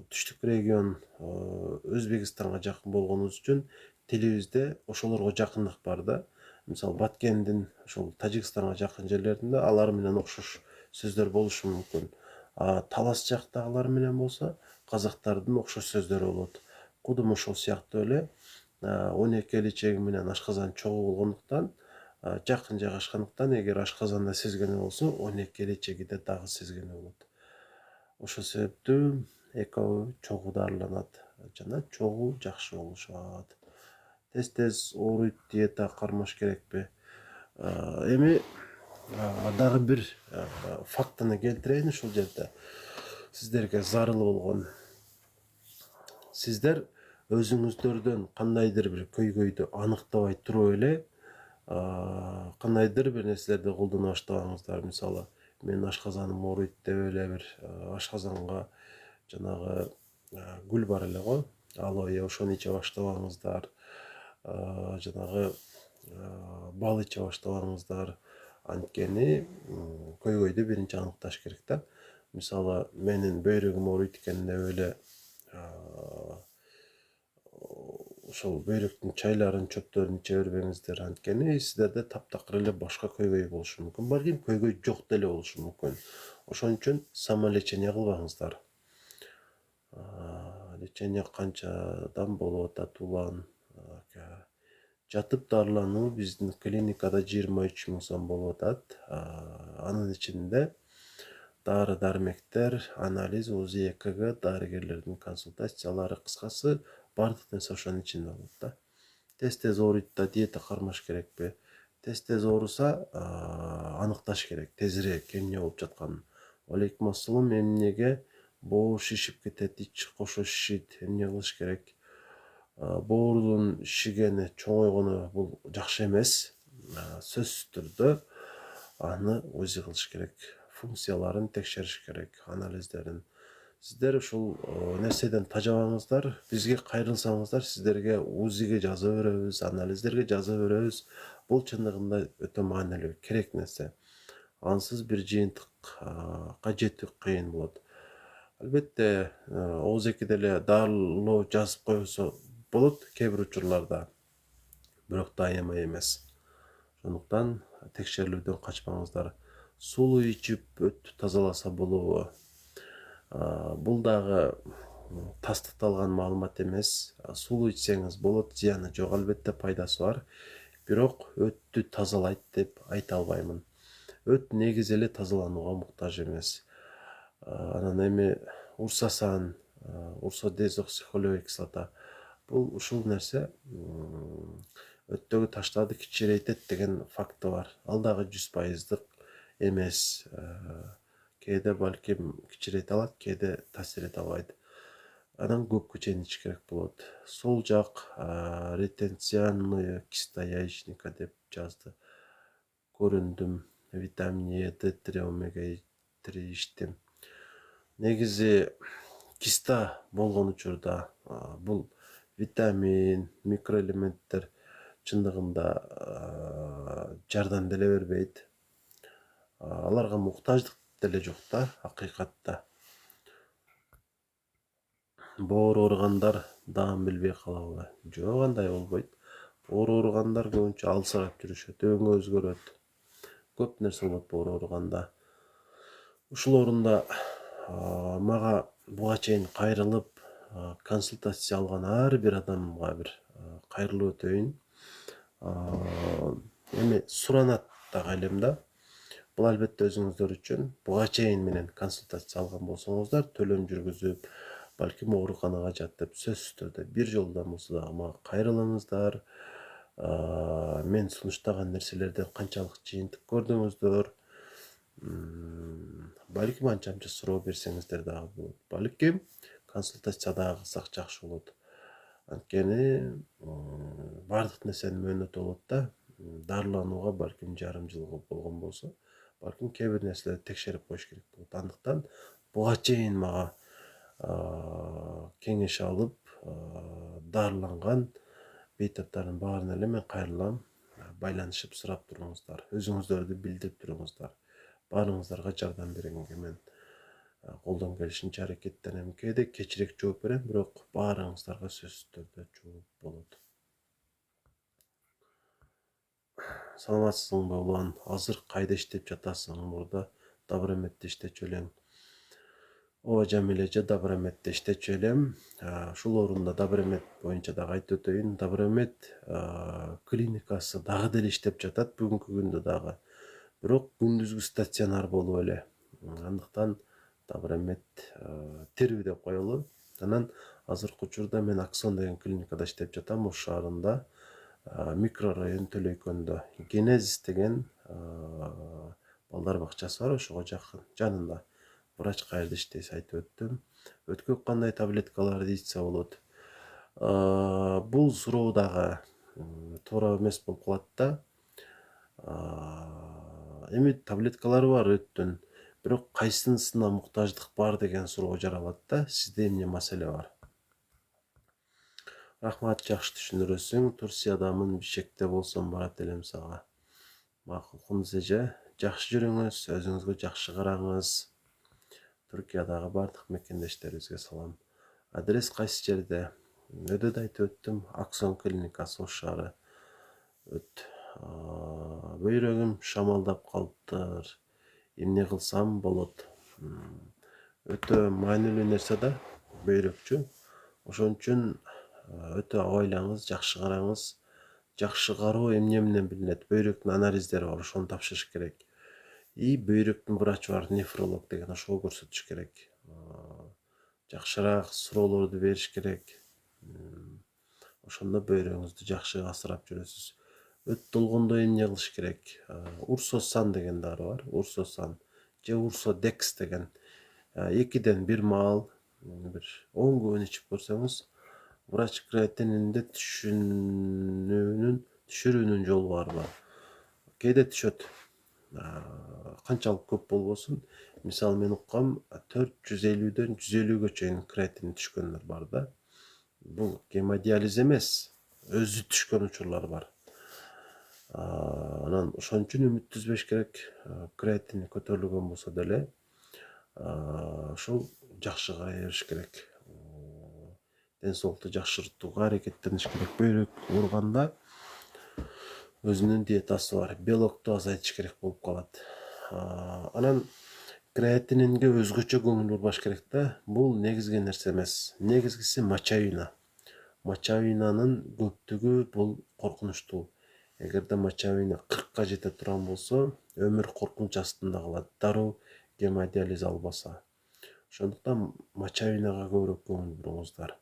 [SPEAKER 1] түштүк регион Өзбекстанга жакын болгонубуз үчүн тилибизде ошолорго жакындык бар да. Мисалы, Баткендин ушул Тажикстанга жакын жерлеринде алар менен окшош сөздөр болушу мүмкүн. Талас жактагылар менен болсо казактардын окшош сөздөрү болот. Кудум ошол сыяктуу эле 12 эличеги менен ашказан чогуу болгондуктан, жакын жайгашкандыктан, эгер ашказанда сезгени болсо, 12 эличегиде дагы сезгени болот. Ошол себептүү экөө чогуу дарыланат жана чогуу жакшы болушат. Тез ооруйт диета кармаш керекпи? Эми дагы бир фактыны келтирейин ушул жерде. Сиздерге зарыл болгон. Сиздер өзүңүздөрдөн кандайдыр бир көйгөйдү аныктабай туруп эле, кандайдыр бир нерселерди колдоно баштабаңыздар. Мисалы, менин ашказаным ооруйт деп эле бир ашказанга жанагы гүл бар эле го, алоэ, ошону иче баштабаңыздар. Жанагы бал иче баштабаңыздар. Анткени көйгөйдү биринчи аныкташ керек да. Мисалы, менин бөйрөгүм ооруйт экен деп эле ошол бөйрөктүн чайларын, чөптөрүн иче бербеңиздер. Анткени сиздерде таптакыр эле башка көйгөй болушу мүмкүн. Балким көйгөй жок деле болушу мүмкүн. Ошон үчүн самолечение кылбаңыздар. Лечение канчадан болуп атат улан? Жатып дарылануу биздин клиникада 23 000 сом болуп атат. Анын ичинде дары дармектер, анализ, УЗИ, ЭКГ, дарыгерлердин консультациялары, кыскасы бардык нерсе ошонун ичинде болот да. Тез ооруйт да, диета кармаш керекпи? Тез ооруса, аныкташ керек тезирээк эмне болуп жатканын. Алейкум ассалам, эмнеге боо шишип кетет, ич кошо шишийт, эмне кылыш керек? Боордун шишигени, чоңойгону бул жакшы эмес. Сөзсүз түрдө аны УЗИ кылыш керек, функцияларын текшериш керек, анализдерин. Сиздер ушул нерседен тажабаңыздар, бизге кайрылсаңыздар, сиздерге УЗИге жаза беребиз, анализдерге жаза беребиз. Бул чындыгында өтө маанилүү, керек нерсе. Ансыз бир жыйынтыкка жетүү кыйын болот. Албетте, оозекиде эле дарылоо жазып койсо болот кээ бир учурларда, бирок дайыма эмес. Ошондуктан текшерилүүдөн качпаңыздар. Сулуу ичип өттү тазаласа болобу? Бул дагы тастыкталган маалымат эмес. Сулуу ичсеңиз болот, зыяны жок, албетте пайдасы бар. Бирок өттү тазалайт деп айта албаймын. Өт негизи эле тазаланууга муктаж эмес. Анан эми урсасан, урсодезоксихолевая кислота, бул ушул нерсе өттөгү таштарды кичирейтет деген факты бар. Ал дагы 100%дык эмес. Кээде балким кичирейте алат, кээде таасир эте албайт. Анан көпкө чейин ичиш керек болот. Сол жак ретенциальная киста яичника деп жазды. Көрүндүм. Витамин Е, D3, омега 3 иштим. Негизи киста болгон учурда бул витамин, микроэлементтер чындыгында жардам деле бербейт. Аларга муктаждык деле жок да, акыйкатта. Боор ооругандар даам билбей калабы? Жок, андай болбойт. Боор ооругандар көбүнчө алсырап жүрүшөт, өңү өзгөрөт. Көп нерсе болот боор ооруганда. Ушул орунда мага буга чейин кайрылып консультация алган ар бир адамга бир кайрылып өтөйүн. Эми суранат дагы элем да. Бул албетте өзүңүздөр үчүн. Буга чейин менен консультация алган болсоңуздар, төлөм жүргүзүп, балким ооруканага жатып, сөзсүз түрдө бир жолдон болсо дагы мага кайрылыңыздар. Мен сунуштаган нерселерден канчалык жыйынтык көрдүңүздөр. Балким анча-мынча суроо берсеңиздер дагы болот. Балким консультация дагы кылсак жакшы болот. Анткени бардык нерсенин мөөнөтү болот да. Дарыланууга балким жарым жыл болгон болсо, балким кээ бир нерселерди текшерип коюш керек болот. Андыктан буга чейин мага кеңеш алып дарыланган бейтаптардын баарына эле мен кайрылам. Байланышып сурап туруңуздар, өзүңүздөрдү билдирип туруңуздар. Баарыңыздарга жардам беренге мен колдон келишинче аракеттенем. Кээде кечирээк жооп берем, бирок баарыңыздарга сөзсүз түрдө жооп болот. Саламатсызбы улан? Азыр кайда иштеп жатасың? Мурда Доброметте иштечү элең. Ооба, Жамилежи, Доброметте иштечү элем. Ушул орунда Добромет боюнча дагы айтып өтөйүн. Добромет клиникасы дагы деле иштеп жатат бүгүнкү күндө дагы. Бирок күндүзгү стационар болуп эле. Андыктан Добромет тирүү деп коелу. Анан азыркы учурда мен Аксон деген клиникада иштеп жатам, Ош шаарында, микрорайон Төлөйкөндө. Генезис деген балдар бакчасы бар, ошого жакын, жанында. Врач каерде иштейси айтып өттүм. Өткөк кандай таблеткаларды ичсе болот? Бул суроо дагы туура эмес болуп калат да. Эми таблеткалар бар өттүн, бирок кайсынысына муктаждык бар деген суроо жаралат да. Сизде эмне маселе бар? Рахмат, жакшы түшүндүрөсүң. Турциядамын, Бишкекте болсом барат элем сага. Макул, Кундуз эже, жакшы жүрүңүз, өзүңүзгө жакшы караңыз. Түркиядагы бардык мекендештерибизге салам. Адрес кайсы жерде? Өдө да айтып өттүм, Аксон клиникасы, Ош шаары. Бөйрөгүм шамалдап калыптыр. Эмне кылсам болот? Өтө маанилүү нерсе да, бөйрөкчү. Ошон үчүн өтө абайлаңыз, жакшы караңыз. Жакшы кароо эмне менен билинет? Бөйрөктүн анализдери бар, ошону тапшырыш керек. Бөйрөктүн врачы бар, нефролог деген, ошого көрсөтүш керек. Жакшыраак суроолорду бериш керек. Ошондо бөйрөгүңүздү жакшы асырап жүрөсүз. Өт долгондо эмне кылыш керек? Урсосан деген дары бар, урсосан же урсодекс деген. 2ден 1 маал бир 10 күн ичип көрсөңүз, врач креатининди түшүрүүнүн жолу барбы? Кээде түшөт. Канчалык көп болбосун. Мисалы мен уккам 450ден 150гө чейин креатин түшкөндөр бар да. Бул гемодиализ эмес, өзү түшкөн учурлар бар. Анан ошон үчүн үмүт үзбөш керек. Креатин көтөрүлгөн болсо деле ошол жакшы карай бериш керек. Ден соолукту жакшыртууга аракеттениш керек. Бөйрөк ооруганда өзүнүн диетасы бар. Белокту азайтыш керек болуп калат. Анан Креатининге өзгөчө көңүл бурбаш керек да. Бул негизги нерсе эмес. Негизгиси мочавина. Мочавинанын көптүгү бул коркунучтуу. Эгерде мочавина 40ка жете турган болсо, өмүр коркунуч астында калат. Дароо гемодиализ албаса. Ошондуктан мочавинага көбүрөөк көңүл буруңуздар.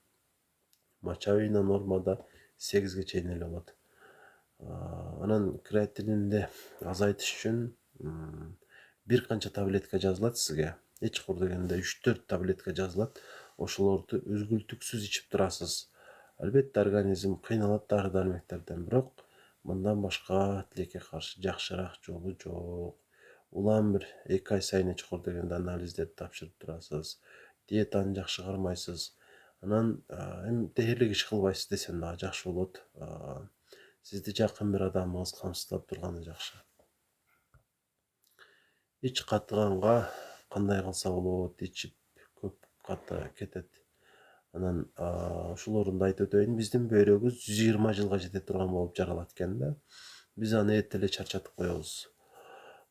[SPEAKER 1] Мочавина нормада 8ге чейин эле болот. Анан креатининди азайтыш үчүн бир канча таблетка жазылат сизге. Эч куру дегенде 3-4 таблетка жазылат. Ошолорду үзгүлтүксүз ичип турасыз. Албетте организм кыйналат дары дармектерден, бирок мындан башка тилекке каршы жакшыраак жолу жок. Улам бир 2 ай сайын эч куру дегенде анализдерди тапшырып турасыз. Диетаны жакшы кармайсыз. Анан эми дээрлик иш кылбайсыз десем дагы жакшы болот. Сизди жакын бир адамыңыз камсыздап турганы жакшы. Ич катыганга кандай кылса болот, ичип көп ката кетет. Анан ушулорун да айтып өтөйүн. Биздин бөйрөгүбүз 120 жылга жете турган болуп жаралат экен да. Биз аны эрте эле чарчатып коебуз.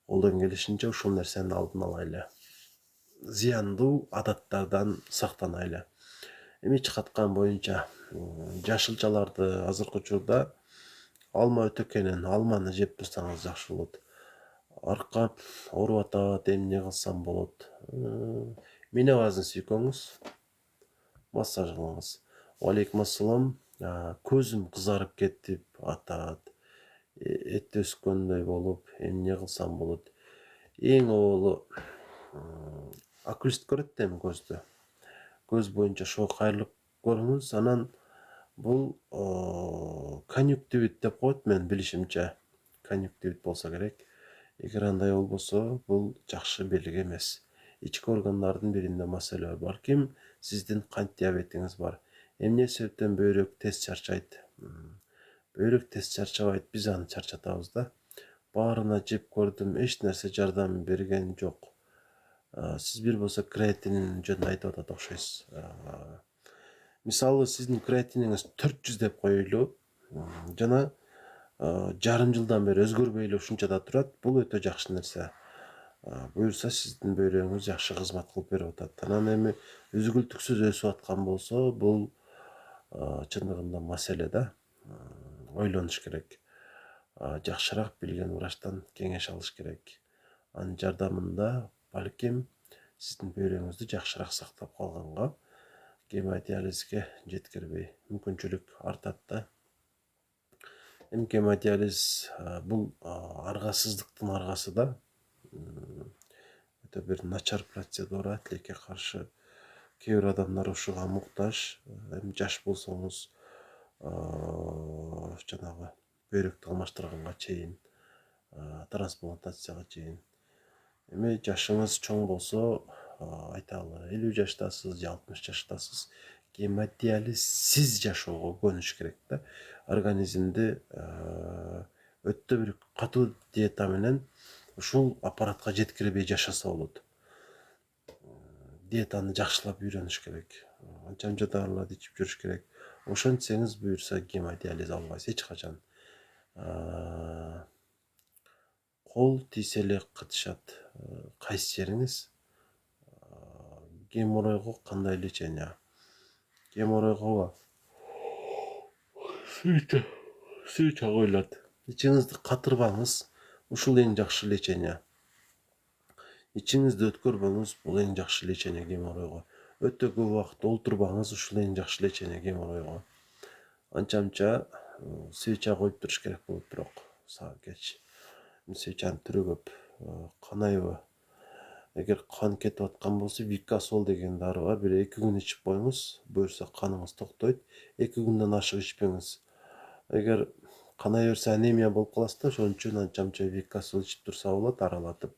[SPEAKER 1] Колдон келишинче ушул нерсени алдын алайлы. Зыяндуу адаттардан сактанайлы. Эми ич каткан боюнча жашылчаларды азыркы учурда алма өтөкенин, алманы жеп турсаңыз жакшы болот. Арка ооруп атат, эмне кылсам болот? Менебаздын сүйкөңүз, массаж кылыңыз. Алейкум ассалам. Көзүм кызарып кетип атат. Эт өскөндөй болуп, эмне кылсам болот? Эң оболу окулист көрөт да эми көздү. Көз боюнча шок кайрылып көрүңүз. Анан бул конъюнктивит деп коет менин билишимче. Конъюнктивит болсо керек. Эгер андай болбосо, бул жакшы белги эмес. Ички органдардын биринде маселе бар. Балким сиздин кант диабетиңиз бар. Эмне себептен бөйрөк тез чарчайт? Бөйрөк тез чарчабайт, биз аны чарчатабыз да. Баарына жеп көрдүм, эч нерсе жардам берген жок. Сиз бир болсо креатинин жөнүндө айтып атат окшойсуз. Мисалы, сиздин креатиниңиз 400 деп коелу. Жана жарым жылдан бери өзгөрбөй эле ушунчада турат. Бул өтө жакшы нерсе. Буюрса сиздин бөйрөгүңүз жакшы кызмат кылып берип атат. Анан эми үзгүлтүксүз өсүп аткан болсо, бул чындыгында маселе да. Ойлонуш керек. Жакшыраак билген врачтан кеңеш алыш керек. Анын жардамында балким сиздин бөйрөгүңүздү жакшыраак сактап калганга гемодиализге жеткирбей мүмкүнчүлүк артат да. Эми гемодиализ бул аргасыздыктын аргасы да. Өтө бир начар процедура, тилекке каршы кээ бир адамдар ушуга муктаж. Эми жаш болсоңуз жанагы бөйрөктү алмаштырганга чейин, трансплантацияга чейин. Эми жашыңыз чоң болсо, айталы 50 жаштасыз же 60 жаштасыз, гемодиализсиз жашоого көнүш керек да. Организмди өтө бир катуу диета менен ушул аппаратка жеткирбей жашаса болот. Диетаны жакшылап үйрөнүш керек. Анча-мынча дарыларды ичип жүрүш керек. Ошентсеңиз буюрса гемодиализ албайсыз эч качан. Кол тийсе эле кытышат. Кайсы жериңиз? Геморройго кандай лечение? Геморройго сүйчө коюлат. Ичиңизди катырбаңыз. Ушул эң жакшы лечение. Ичиңизди өткөрбөңүз, бул эң жакшы лечение геморройго. Өтө көп убакыт олтурбаңыз, ушул эң жакшы лечение геморройго. Анча-мынча свеча коюп туруш керек болот, бирок саат кеч. Свечанын түрү көп. Кан айыбы. Эгер кан кетип аткан болсо, Викасол деген дары бар. Бир 2 күн ичип коюңуз, буюрса каныңыз токтойт. 2 күндөн ашык ичпеңиз. Эгер кан айы берсе анемия болуп каласыз да, ошон үчүн анча-мынча Викасол ичип турса болот, аралатып.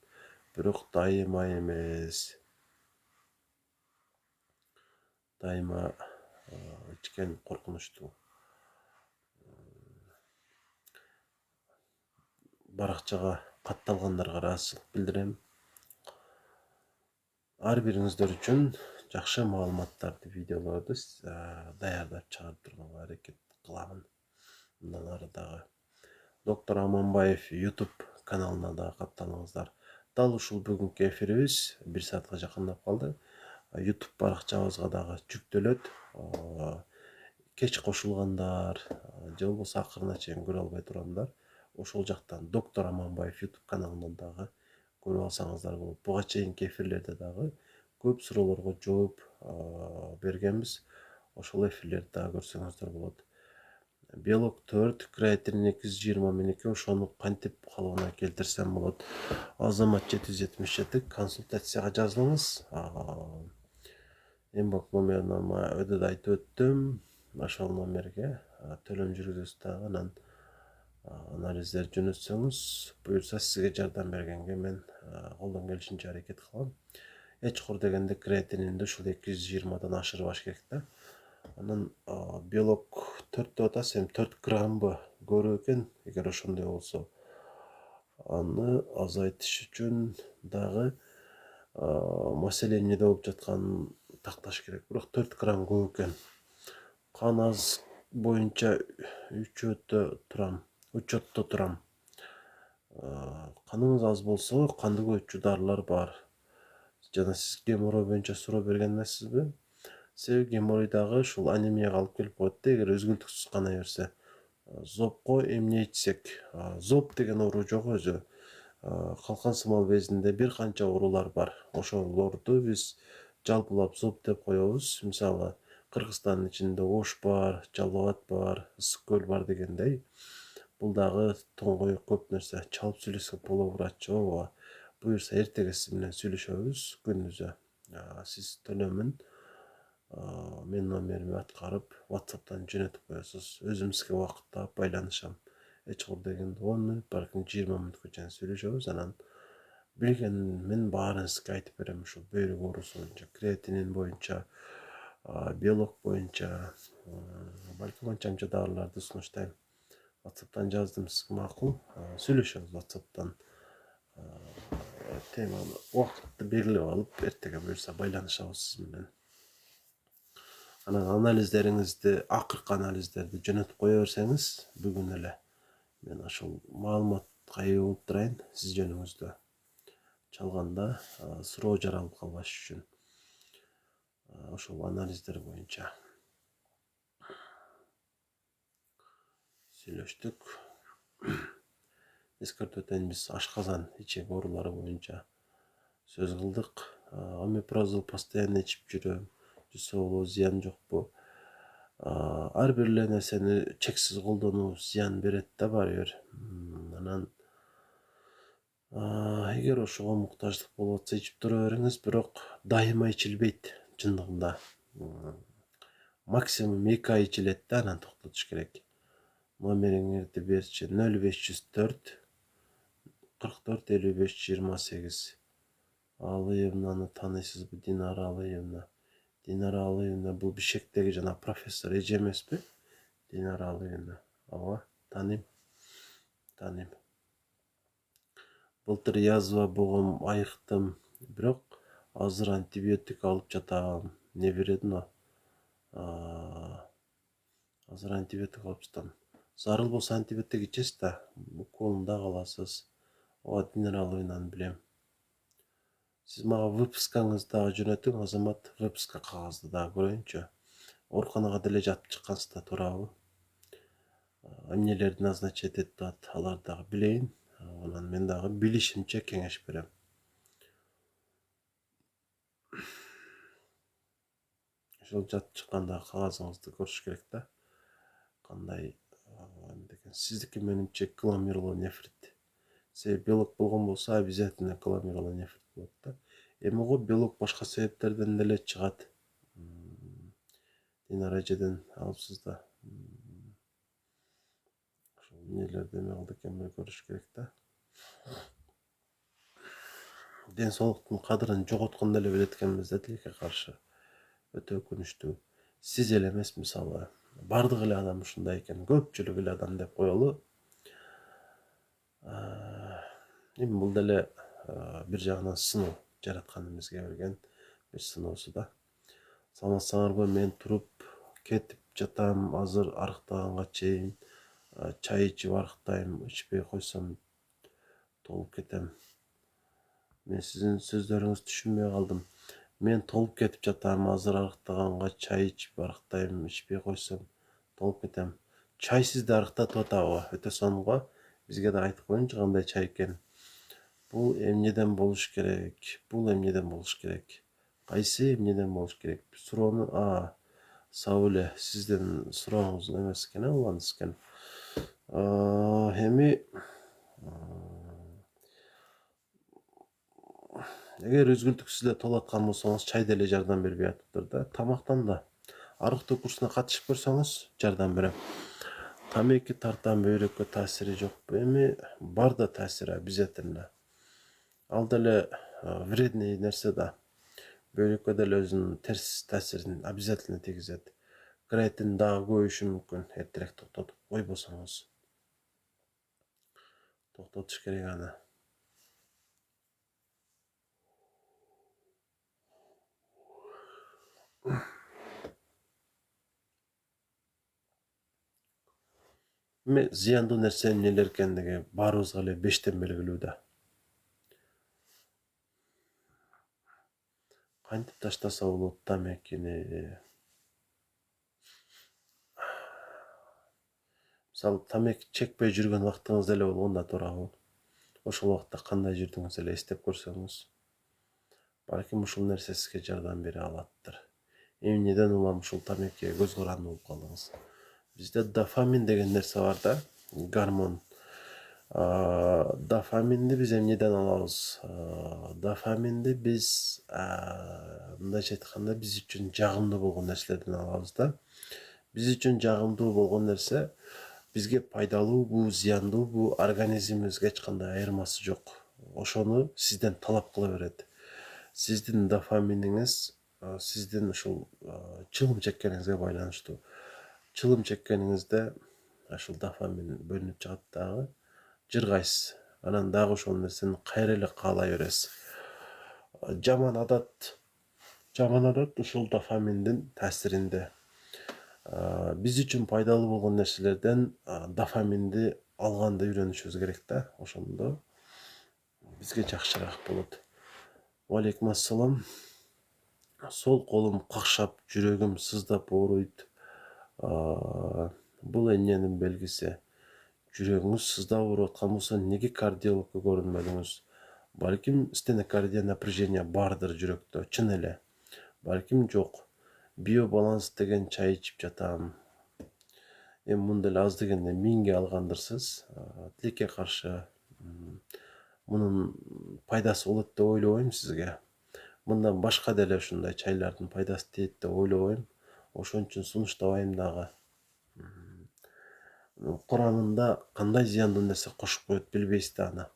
[SPEAKER 1] Бирок дайыма эмес. Дайыма ичкен коркунучтуу. Баракчага катталгандарга ыраазычылык билдирем. Ар бириңиздер үчүн жакшы маалыматтарды, видеолорду даярдап чыгарып турганга аракет кыламын. Мындан ары дагы доктор Аманбаев YouTube каналына да катталыңыздар. дал ушул бүгүнкү эфирибиз 1 саатка жакындап калды. YouTube баракчабызга дагы жүктөлөт. Кеч кошулгандар же болбосо акырына чейин көрө албай тургандар ошол жактан доктор Аманбаев YouTube каналынан дагы көрүп алсаңыздар болот. Буга чейинки эфирлерде дагы көп суроолорго жооп бергенбиз. Ошол эфирлерди дагы көрсөңүздөр болот. Белок 4, креатин 220 менеке ошону кантип калыбына келтирсем болот. Азамат 777 консультацияга жазылыңыз. Эмбок номерин өдөдө айтып өттүм. Ошол номерге төлөм жүргүзөсүз дагы, анан анализдер жөнөтсөңүз, буюрса сизге жардам бергенге мен колдон келишинче аракет кылам. Эч кур дегенде креатининди ушул 220дан ашырбаш керек да. Анан белок 4 деп атасыз, эми 4 граммбы көрүү экен. Эгер ошондой болсо, аны азайтыш үчүн дагы маселе эмнеде болуп жатканын такташ керек. Бирок 4 грамм көп экен. Кан аз боюнча учетто турам. Каныңыз аз болсо, канды көбөйтүүчү дарылар бар. Жана сиз геморрой боюнча суроо берген эмессизби? Себеби геморройдагы ушул анемияга алып келип коет да, эгер өзгүлтүксүз канай берсе. Зобко эмне ичсек, зоб деген оору жок өзү. Калкан сымал безинде бир канча оорулар бар. Ошолорду биз жалпылап зоб деп коебуз. Мисалы, Кыргызстандын ичинде Ош бар, Жалал Абад бар, Ысык көл бар дегендей. Бул дагы тоңгой көп нерсе. Чалып сүйлөсөк болобу, врач? Ооба. Буюрса эртеге сиз менен сүйлөшөбүз күнүнүзгө. Сиз төлөмүн мен номеримди аткарып, WhatsApp'тан жөнөтүп коесуз. Өзүмүзгө убакыт таап байланышам. Эч кур дегенде 10 мүнөт, балким 20 мүнөткө чейин сүйлөшөбүз. Анан билгенин баарын сизге айтып берем. Ушул бөйрөк оорусу боюнча, креатинин боюнча, белок боюнча, балким анча дарыларды сунуштайм. WhatsApp'тан жаздым, сизге макул. Сүйлөшөбүз WhatsApp'тан. Теманы убакытты белгилеп алып, эртеге буюрса байланышабыз сиз менен. Анан анализдериңизди, акыркы анализдерди жөнөтүп кое берсеңиз, бүгүн эле мен ошол маалыматка ээ болуп турайын сиз жөнүңүздө. Чалганда суроо жаралып калбаш үчүн ошол анализдер боюнча сүйлөштүк. Эскертип өтөйүн, биз ашказан ичек оорулары боюнча сөз кылдык. Омепразол постоянно ичип жүрөм. Жүрсө болобу, зыян жокпу? Ар бир эле нерсени чексиз колдонуу зыян берет да баары бир. Анан эгер ошого муктаждык болуп атса ичип тура бериңиз, бирок дайыма ичилбейт чындыгында. Максимум 2 ай ичилет да, анан токтотуш керек. Номериңерди берчи 0504 44 55 28. Алыевнаны тааныйсызбы? Динара Алыевна. Динара Алыевна бул Бишкектеги жана профессор эже эмеспи? Динара Алыевна. Ооба, тааныйм. Былтыр язва болгом, айыктым, бирок азыр антибиотик алып жатам. Не берет? Азыр антибиотик алып жатам. Зарыл болсо антибиотик ичесиз да, уколун да каласыз. Ооба, Динара Алыевнаны билем. Сиз мага выпискаңызды дагы жөнөтүң, Азамат. Выписка кагазды дагы көрөйүнчү. Ооруканага деле жатып чыккансыз да, туурабы? Эмнелерди назначить этип атат, аларды дагы билейин. Анан мен дагы билишимче кеңеш берем. Ошол жатып чыкканда кагазыңызды көрүш керек да. Кандай деген. Сиздики менимче гломерулонефрит. Себеби белок болгон болсо обязательно гломерулонефрит болот да. Эми го белок башка себептерден деле чыгат. Динара эжеден алыпсыз да. Ошол эмнелерди эме кылды экен көрүш керек да. Ден соолуктун кадырын жоготкон деле билет экенбиз да, тилекке каршы. Өтө өкүнүчтүү. Сиз эле эмес, мисалы, бардык эле адам ушундай экен, көпчүлүк эле адам деп коелу. Эми бул деле бир жагынан сыноо, жараткандын бизге берген бир сыноосу да. Саламатсыңарбы? Мен туруп кетип жатам, азыр арыктаганга чейин чай ичип арыктайм, ичпей койсом толуп кетем. Мен сиздин сөздөрүңүздү түшүнбөй калдым. Мен толуп кетип жатам, азыр арыктаганга чай ичип арыктайм, ичпей койсом толуп кетем. Чай сизди арыктатып атабы? Өтө сонун го. Бизге да айтып коюңчу кандай чай экен. Бул эмнеден болуш керек? Бул эмнеден болуш керек? Кайсы эмнеден болуш керек? Суроону сау эле, сиздин сурооңуз эмес экен, уландыс экен. Эми эгер үзгүлтүксүз эле толуп аткан болсоңуз, чай деле жардам бербей атыптыр да. Тамактан да арыктоо курсуна катышып көрсөңүз жардам берем. Тамеки тартам, бөйрөккө таасири жокпу? Эми бар да таасири обязательно. Ал деле вредный нерсе да. Бөйрөккө деле өзүнүн терс таасирин обязательно тийгизет. Креатин дагы көбөйүшү мүмкүн. Эртерээк токтотуп койбосоңуз. Токтотуш керек аны. Эми зыяндуу нерсе эмнелер экендиги баарыбызга эле 5тен белгилүү да. Кантип таштаса болот тамекини? Мисалы, тамеки чекпей жүргөн убактыңыз деле болгондо туурабы? Ошол убакта кандай жүрдүңүз эле эстеп көрсөңүз, балким ушул нерсе сизге жардам бере алаттыр. Эмнеден улам ушул тамекиге көз каранды болуп калдыңыз? Бизде дофамин деген нерсе бар да, гормон. Дофаминди биз эмнеден алабыз? Дофаминди биз мындайча айтканда биз үчүн жагымдуу болгон нерселерден алабыз да. Биз үчүн жагымдуу болгон нерсе бизге пайдалуубу, зыяндуубу, организмибизге эч кандай айырмасы жок. Ошону сизден талап кыла берет. Сиздин дофаминиңиз сиздин ушул чылым чеккениңизге байланыштуу. Чылым чеккениңизде ушул дофамин бөлүнүп чыгат дагы, жыргайсыз. Анан дагы ошол нерсени кайра эле каалай бересиз. Жаман адат ушул дофаминдин таасиринде. Биз үчүн пайдалуу болгон нерселерден дофаминди алганды үйрөнүшүбүз керек да. Ошондо бизге жакшыраак болот. Алейкум ассалам. Сол колум какшап, жүрөгүм сыздап ооруйт. Бул эмненин белгиси? Жүрөгүңүз сыздап ооруп аткан болсо, неге кардиологко көрүнбөдүңүз? Балким стенокардия напряжение бардыр жүрөктө, чын эле. Балким жок. Биобаланс деген чай ичип жатам. Эми муну деле аз дегенде 1000ге алгандырсыз. Тилекке каршы мунун пайдасы болот деп ойлобойм сизге. Мындан башка деле ушундай чайлардын пайдасы тиет деп ойлобойм. Ошон үчүн сунуштабайм дагы. Курамында кандай зыяндуу нерсе кошуп коет билбейсиз да аны.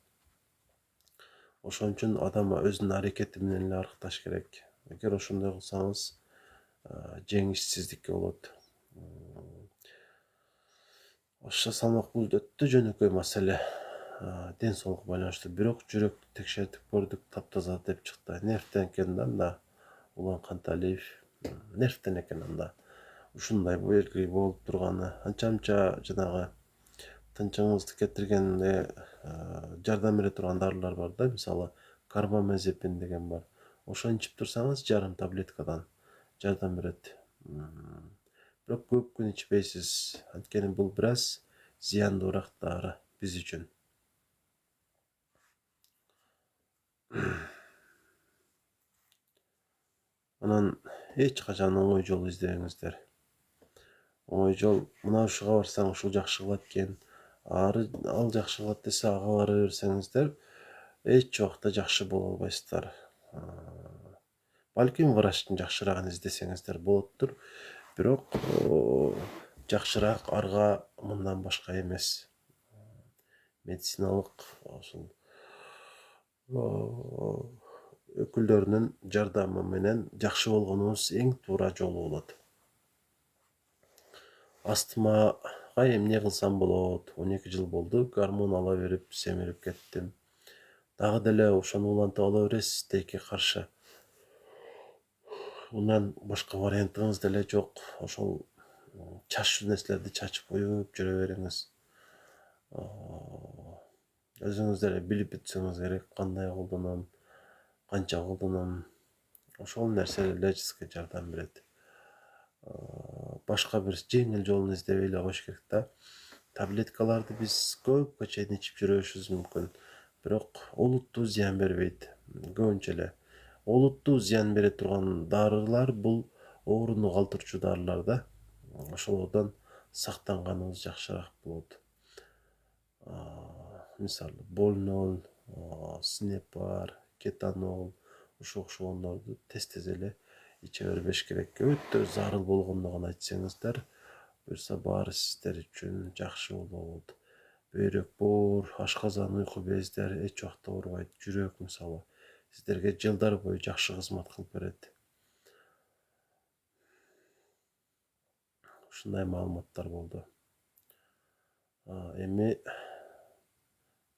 [SPEAKER 1] Ошон үчүн адам өзүнүн аракети менен эле арыкташ керек. Эгер ошондой кылсаңыз, жеңиш сиздики болот. Ашасамак бул өтө жөнөкөй маселе. Ден соолукка байланыштуу. Бирок жүрөктү текшертип көрдүк, таптаза деп чыкты. Нервтен экен да анда. Улан Канталиев нервтен экен анда. Ушундай белги болуп турганы. Анча жанагы тынчыңызды кетиргенде жардам бере турган дарылар бар да, мисалы карбамазепин деген бар. Ошону ичип турсаңыз, жарым таблеткадан жардам берет. Бирок көп күн ичпейсиз. Анткени бул бир аз зыяндуураак дары биз үчүн. Анан эч качан оңой жол издебеңиздер. Оңой жол мына ушуга барсаң ушул жакшы кылат экен, ал жакшы кылат десе ага бара берсеңиздер, эч убакта жакшы боло албайсыздар. Балким врачтын жакшыраагын издесеңиздер болоттур, бирок жакшыраак арга мындан башка эмес. Медициналык ошол өкүлдөрүнүн жардамы менен жакшы болгонубуз эң туура жол болот. Астмага эмне кылсам болот? 12 жыл болду, гормон ала берип, семирип кеттим. Дагы деле ошону улантып ала бересиз, тилекке каршы. Ундан башка вариантыңыз деле жок. Ошол чачуу нерселерди чачып коюп жүрө бериңиз. Өзүңүз деле билип бүтсөңүз керек, кандай колдоном. канча колдоном, ошол нерселер сизге жардам берет. Башка бир жеңил жолун издебей эле коюш керек да. Таблеткаларды биз көпкө чейин ичип жүрүшүбүз мүмкүн, бирок олуттуу зыян бербейт. Көбүнчө эле олуттуу зыян бере турган дарылар бул ооруну калтырчу дарылар да. Ошолордон сактанганыбыз жакшыраак болот. Мисалы Больнол, Снепар, Кетанол, ушул окшогондорду тез эле иче бербеш керек. Өтө зарыл болгондо айтсаңыздар, буюрса баары сиздер үчүн жакшы болот. Бөйрөк боор, ашказан, уйку бездер эч убакта оорубайт. Жүрөк мисалы сиздерге жылдар бою жакшы кызмат кылып берет. Ушундай маалыматтар болду. Эми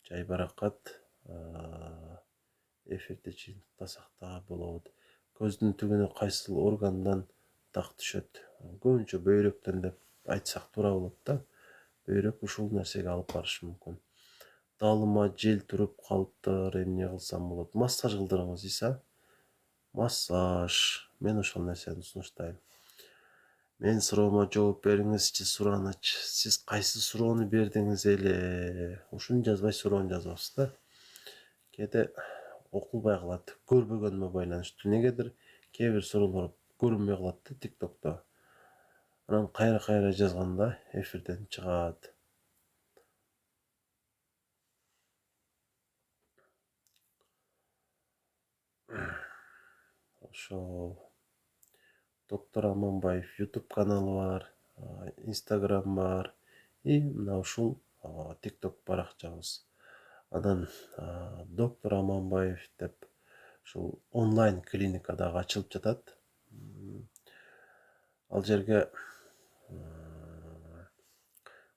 [SPEAKER 1] жай баракат эфирди чыйынтыктасак да болот. Көздүн түбүнө кайсыл органдан так түшөт? Көбүнчө бөйрөктөн деп айтсак туура болот да. Бөйрөк ушул нерсеге алып барышы мүмкүн. Даалыма жел туруп калыптыр, эмне кылсам болот? Массаж кылдырыңыз, Иса. Массаж. Мен ошол нерсени сунуштайм. Менин суроомо жооп бериңизчи, Сураныч. Сиз кайсы суроону бердиңиз эле? Ушуну жазбай суроону жазабыз да. Кээде окулбай калат, көрбөгөнүмө байланыштуу. Негедир кээ бир суроолор көрүнбөй калат да TikTokто. Анан кайра жазганда эфирден чыгат. Ошол доктор Аманбаев YouTube каналы бар, Instagram бар, и мына ушул TikTok баракчабыз. Анан доктор Аманбаев деп ушул онлайн клиника дагы ачылып жатат. Ал жерге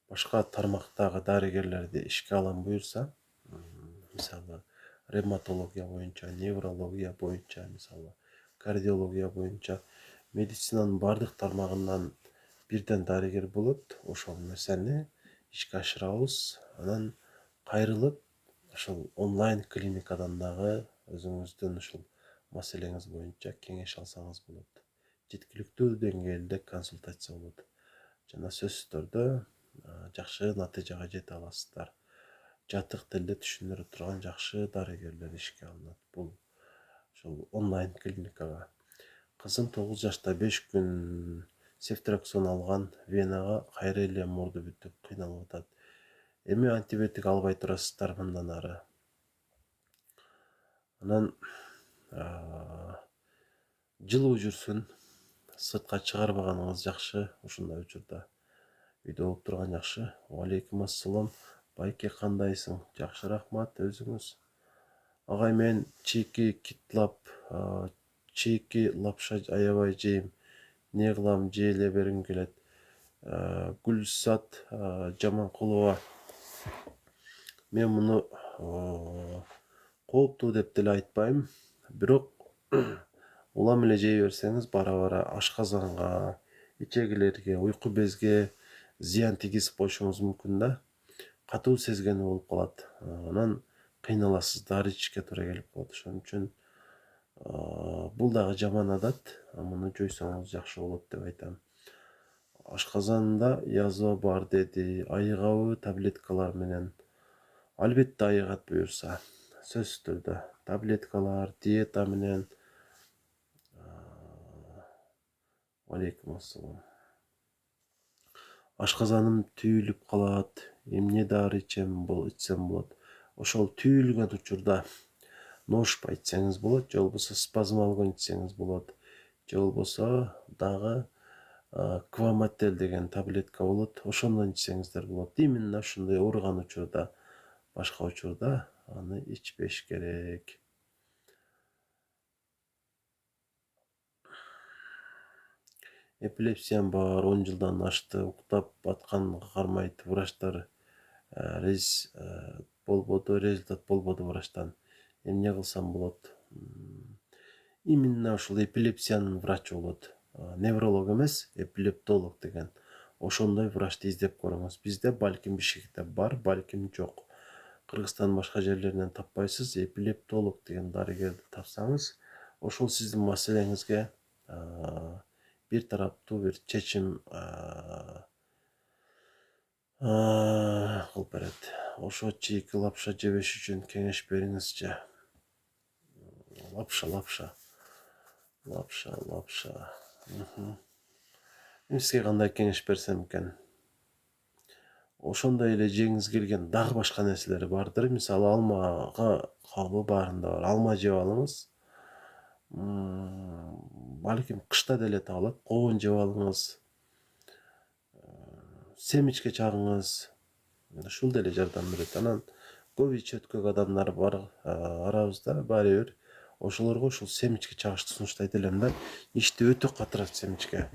[SPEAKER 1] башка тармактагы дарыгерлерди ишке алам буюрса, мисалы ревматология боюнча, неврология боюнча, мисалы кардиология боюнча медицинанын бардык тармагынан бирден дарыгер болот. Ошол нерсени ишке ашырабыз. Анан кайрылып ошол онлайн клиникадан дагы өзүңүздүн ушул маселеңиз боюнча кеңеш алсаңыз болот. Жеткиликтүү деңгээлде консультация болот. Жана сөзсүз түрдө жакшы натыйжага жете аласыздар. Жатык тилде түшүндүрө турган жакшы дарыгерлер ишке алынат бул ушул онлайн клиникага. Кызым 9 жашта 5 күн сефтраксон алган, венага кайра эле мурду бүтүп кыйналып атат. Эми антибиотик албай турасыздар мындан ары. Анан жылуу жүрсүн, сыртка чыгарбаганыңыз жакшы ушундай учурда. Үйдө болуп турган жакшы. Алейкум ассалам. Байке, кандайсың? Жакшы, рахмат. Өзүңүз? Агай, мен чийки китлап, чийки лапша аябай жейм. Не кылам, жей эле бергим келет. Гүлсат Жаманкулова. Мен муну кооптуу деп деле айтпайм. Бирок улам эле жей берсеңиз бара-бара ашказанга, ичегилерге, уйку безге зыян тийгизип коюшуңуз мүмкүн да. Катуу сезгени болуп калат. Анан кыйналасыз, дары ичишке туура келип калат. Ошон үчүн бул дагы жаман адат. Муну жойсоңуз жакшы болот деп айтам. Ашказанда язва бар деди. Айыгабы таблеткалар менен? Албетте айыгат буюрса. Сөзсүз түрдө таблеткалар, диета менен. Алейкум ассалам. Ашказаным түйүлүп калат. Эмне дары ичсем болот? Ошол түйүлгөн учурда ношпа ичсеңиз болот, же болбосо спазм алгон ичсеңиз болот. Же болбосо дагы Кваматель деген таблетка болот. Ошондон ичсеңиздер болот. Именно ушундай ооруган учурда, башка учурда аны ичпеш керек. Эпилепсиям бар, 10 жылдан ашты, уктап атканга кармайт, врачтар результат болбоду врачтан. Эмне кылсам болот? Именно ушул эпилепсиянын врачы болот. Невролог эмес, эпилептолог деген. Ошондой врачты издеп көрүңүз. Бизде балким Бишкекте бар, балким жок. Кыргызстандын башка жерлеринен таппайсыз, эпилептолог деген дарыгерди тапсаңыз, ошол сиздин маселеңизге бир тараптуу бир чечим кылып берет. Ошо чийки лапша жебеш үчүн кеңеш бериңизчи. Лапша. Мен сизге кандай кеңеш берсем экен? Ошондой эле жеңиз келген дагы башка нерселер бардыр. Мисалы, алмага кабы баарында бар. Алма жеп алыңыз. Балким кышта деле табылат. Коон жеп алыңыз. Семечке чагыңыз. Ушул деле жардам берет. Анан көп ич өткөк адамдар бар арабызда, баары бир. Ошолорго ушул семечке чагышты сунуштайт элем да. Ишти өтө катырат семечке.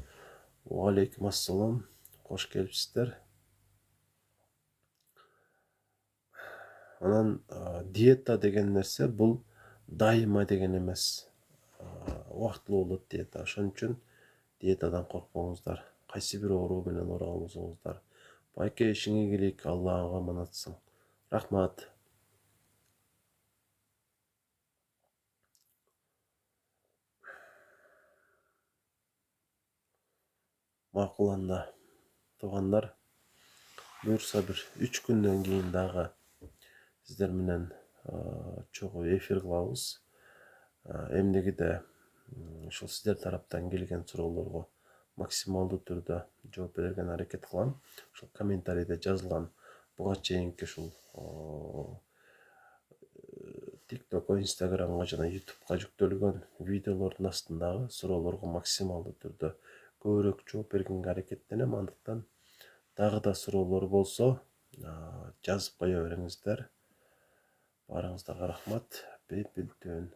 [SPEAKER 1] Алейкум ассалам. Кош келипсиздер. Анан диета деген нерсе бул дайыма деген эмес. Убактылуу болот диета. Ошон үчүн диетадан коркпоңуздар. Кайсы бир оору менен ооруңуздар. Байке ишиңе игилик, Аллага аманатсың. Рахмат. Макул анда. Туугандар, буюрса бир 3 күндөн кийин дагы сиздер менен чогуу эфир кылабыз. Эмнегиде ушул сиздер тараптан келген суроолорго максималдуу түрдө жооп берерге аракет кылам. Ушул комментарийде жазылган буга чейинки ушул TikTok, Instagramга жана YouTubeга жүктөлгөн видеолордун астындагы суроолорго максималдуу түрдө көбүрөөк жооп бергенге аракеттенем. Андыктан дагы да суроолор болсо жазып кое бериңиздер. Баарыңыздарга рахмат. Бепилтүүн.